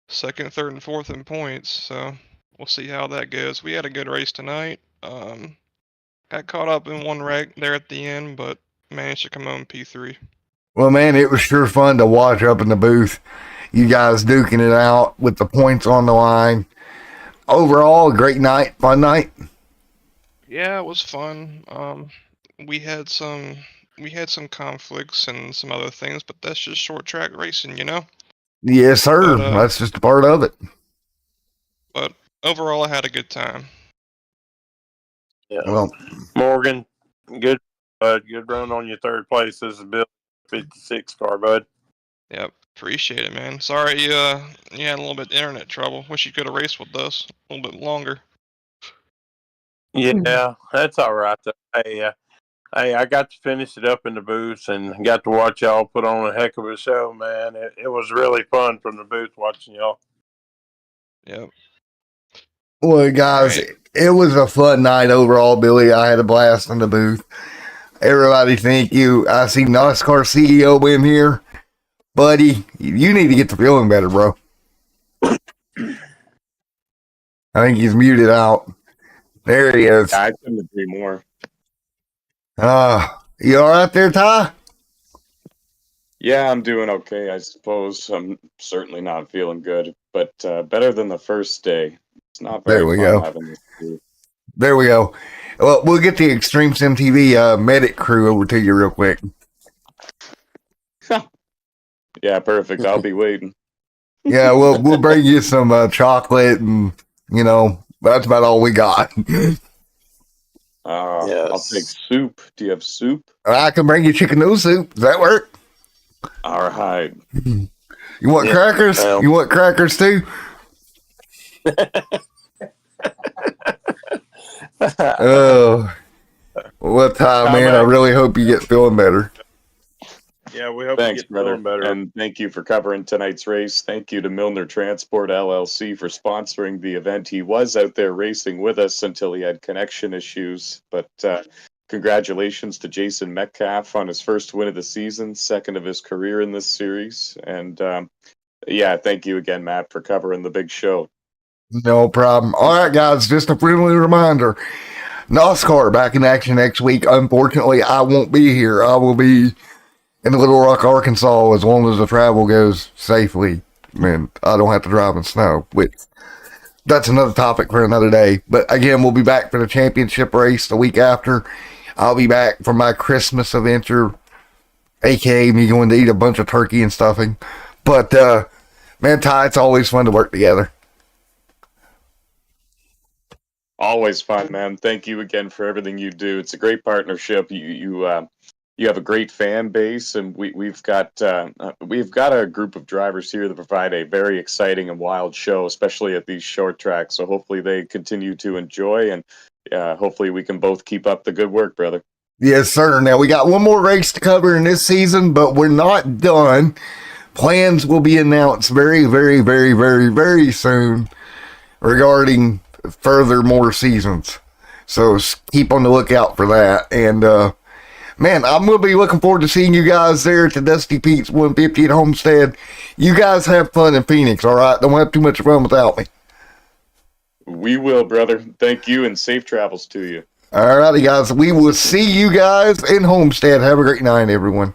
second, third, and fourth in points. So we'll see how that goes. We had a good race tonight. Got caught up in one wreck there at the end, but managed to come home P3. Well, man, it was sure fun to watch up in the booth. You guys duking it out with the points on the line. Overall, a great night, fun night. Yeah, it was fun. We had some conflicts and some other things, but that's just short track racing, you know? Yes, sir. But, That's just a part of it. But overall, I had a good time. Yeah. Well, Morgan, good, bud. Good run on your third place. This is Bill 56 car, bud. Yep, appreciate it, man. Sorry you had a little bit of internet trouble. Wish you could have raced with us a little bit longer. Yeah, that's all right. Hey, I got to finish it up in the booth and got to watch y'all put on a heck of a show, man. It was really fun from the booth watching y'all. Yep. well, guys, Right. it was a fun night overall, Billy. I had a blast in the booth. Everybody, thank you. I see NOSSCAR CEO in here. Buddy, you need to get the feeling better, bro. I think he's muted out. There he is. I couldn't agree more. You all right there, Ty? Yeah, I'm doing okay, I suppose. I'm certainly not feeling good, but better than the first day. It's not very There we fun go. having this too. There we go. Well, we'll get the Extreme Sim TV medic crew over to you real quick. Yeah, perfect. I'll be waiting. Yeah, we'll bring you some chocolate, and that's about all we got. I'll take soup. Do you have soup? I can bring you chicken noodle soup. Does that work? All right. You want Yeah, crackers? well. You want crackers too? Oh, well, Ty, man, I really hope you get feeling better. Yeah, we hope Thanks, you get brother. feeling better. And thank you for covering tonight's race. Thank you to MILNER Transport LLC for sponsoring the event. He was out there racing with us until he had connection issues. But congratulations to Jason Metcalf on his first win of the season, second of his career in this series. And yeah, thank you again, Matt, for covering the big show. No problem. All right, guys, just a friendly reminder. NOSSCAR back in action next week. Unfortunately, I won't be here. I will be in Little Rock, Arkansas, as long as the travel goes safely. I mean, I don't have to drive in snow, which that's another topic for another day. But again, we'll be back for the championship race the week after. I'll be back for my Christmas adventure, aka me going to eat a bunch of turkey and stuffing. But man, Ty, it's always fun to work together. Always fun, man. Thank you again for everything you do. It's a great partnership. You have a great fan base, and we've got a group of drivers here that provide a very exciting and wild show, especially at these short tracks. So hopefully they continue to enjoy, and hopefully we can both keep up the good work, brother. Yes, sir. Now, we got one more race to cover in this season, but we're not done. Plans will be announced very, very, very, very, very soon regarding further more seasons. So keep on the lookout for that. And, man, I'm going to be looking forward to seeing you guys there at the Dusty Pete's 150 at Homestead. You guys have fun in Phoenix, all right? Don't have too much fun without me. We will, brother. Thank you, and safe travels to you. All righty, guys. We will see you guys in Homestead. Have a great night, everyone.